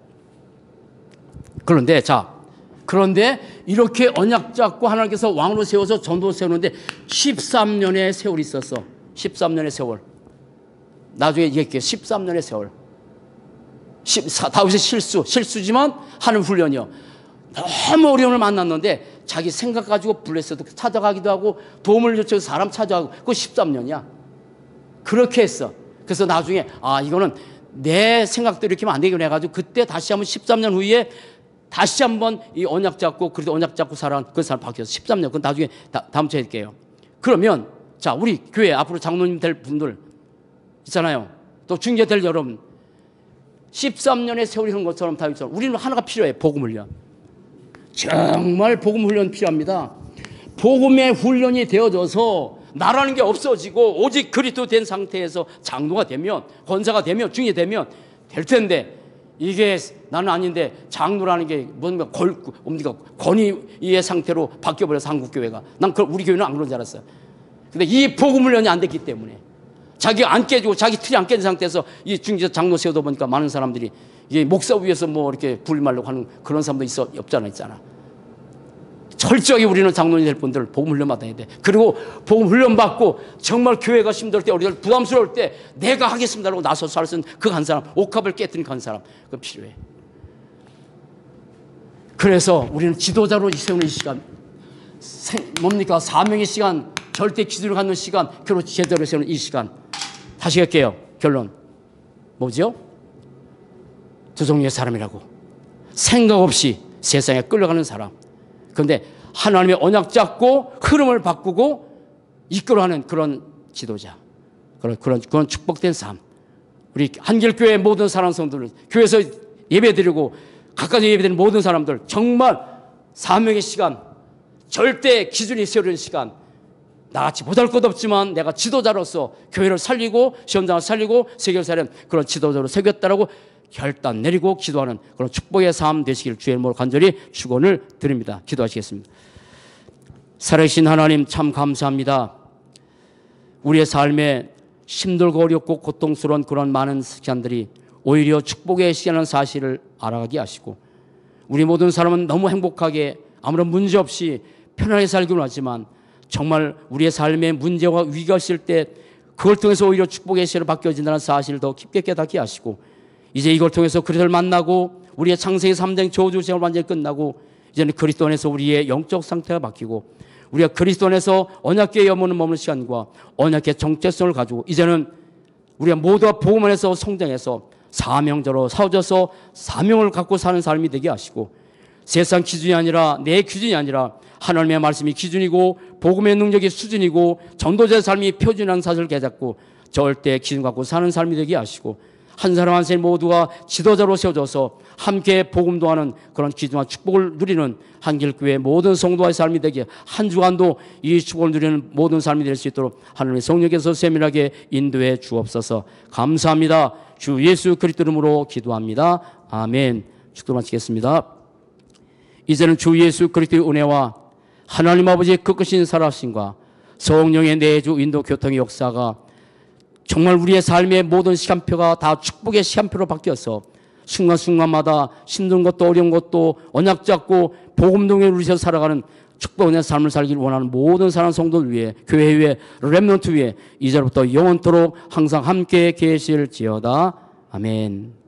그런데 이렇게 언약 잡고 하나님께서 왕으로 세워서 전도 세우는데 13년의 세월이 있었어. 13년의 세월. 나중에 얘기할게요. 13년의 세월. 다윗의 실수지만 하는 훈련이요. 너무 어려움을 만났는데 자기 생각 가지고 블레셋도 찾아가기도 하고 도움을 요청해서 사람 찾아가고 그거 13년이야. 그렇게 했어. 그래서 나중에 이거는 내 생각대로 이렇게 하면 안 되겠구나 해가지고 그때 다시 한번 13년 후에 다시 한번 이 언약 잡고 그래도 언약 잡고 살아간 그 사람 바뀌어서 13년. 그건 나중에 다음 주에 할게요. 그러면 자 우리 교회 앞으로 장로님 될 분들 있잖아요. 또 중재 될 여러분 13년의 세월이 흐른 것처럼 다윗처럼 우리는 하나가 필요해. 복음 훈련. 정말 복음 훈련 필요합니다. 복음의 훈련이 되어져서 나라는 게 없어지고 오직 그리스도 된 상태에서 장로가 되면 권사가 되면 중이 되면 될 텐데 이게 나는 아닌데 장로라는 게 뭔가 권위의 상태로 바뀌어버려서 한국교회가 난 우리 교회는 안 그런 줄 알았어요. 근데 이 복음 훈련이 안 됐기 때문에 자기가 안 깨지고 자기 틀이 안 깨진 상태에서 이 중기자 장로 세우다 보니까 많은 사람들이 이게 목사 위에서 뭐 이렇게 불말려고 하는 그런 사람도 있잖아. 철저하게 우리는 장로님 될 분들 복음 훈련 받아야 돼. 그리고 복음 훈련 받고 정말 교회가 힘들 때 우리가 부담스러울 때 내가 하겠습니다라고 나서서 할 수 있는 그 한 사람, 옥합을 깨뜨린 그 한 사람, 그거 필요해. 그래서 우리는 지도자로 세우는 이 시간, 사명의 시간, 절대 기준을 갖는 시간, 결국 제대로 세우는 이 시간. 다시 할게요. 결론. 뭐죠? 두 종류의 사람이라고. 생각 없이 세상에 끌려가는 사람. 그런데 하나님의 언약 잡고 흐름을 바꾸고 이끌어가는 그런 지도자. 그런 축복된 삶. 우리 한길교회 모든 사랑 성도들, 교회에서 예배드리고 가까이 예배드리는 모든 사람들, 정말 사명의 시간, 절대 기준이 세우는 시간, 나같이 보잘것없지만 내가 지도자로서 교회를 살리고 시험장을 살리고 세계를 살리는 그런 지도자로 세우겠다라고 결단 내리고 기도하는 그런 축복의 삶 되시길 주의 이름으로 간절히 축원을 드립니다. 기도하시겠습니다. 살아계신 하나님 참 감사합니다. 우리의 삶에 힘들고 어렵고 고통스러운 그런 많은 시간들이 오히려 축복의 시간이라는 사실을 알아가게 하시고 우리 모든 사람은 너무 행복하게 아무런 문제 없이 편안하게 살기로 하지만 정말 우리의 삶에 문제와 위기가 있을 때 그걸 통해서 오히려 축복의 시간으로 바뀌어진다는 사실을 더 깊게 깨닫게 하시고 이제 이걸 통해서 그리스도를 만나고 우리의 창세기 3장 저주 생활 완전히 끝나고 이제는 그리스도 안에서 우리의 영적 상태가 바뀌고 우리가 그리스도 안에서 언약궤의 염원을 머무는 시간과 언약궤의 정체성을 가지고 이제는 우리가 모두가 복음 안에서 성장해서 사명자로 세워져서 사명을 갖고 사는 삶이 되게 하시고 세상 기준이 아니라 내 기준이 아니라 하나님의 말씀이 기준이고 복음의 능력이 수준이고 전도자의 삶이 표준이라는 사실을 깨닫고 절대 기준 갖고 사는 삶이 되게 하시고 한 사람 한 사람 모두가 지도자로 세워져서 함께 복음도 하는 그런 귀중한 축복을 누리는 한길교회 모든 성도와의 삶이 되기에 한 주간도 이 축복을 누리는 모든 삶이 될 수 있도록 하나님의 성령께서 세밀하게 인도해 주옵소서. 감사합니다. 주 예수 그리스도 이름으로 기도합니다. 아멘. 축도 마치겠습니다. 이제는 주 예수 그리스도의 은혜와 하나님 아버지의 끝끝인 살아심과 성령의 내주 인도 교통의 역사가 정말 우리의 삶의 모든 시간표가 다 축복의 시간표로 바뀌어서 순간순간마다 힘든 것도 어려운 것도 언약 잡고 복음동에 누리셔서 살아가는 축복의 삶을 살기를 원하는 모든 사랑 성도들 위해 교회 위에 렘넌트 위에 이제부터 영원토록 항상 함께 계실지어다. 아멘.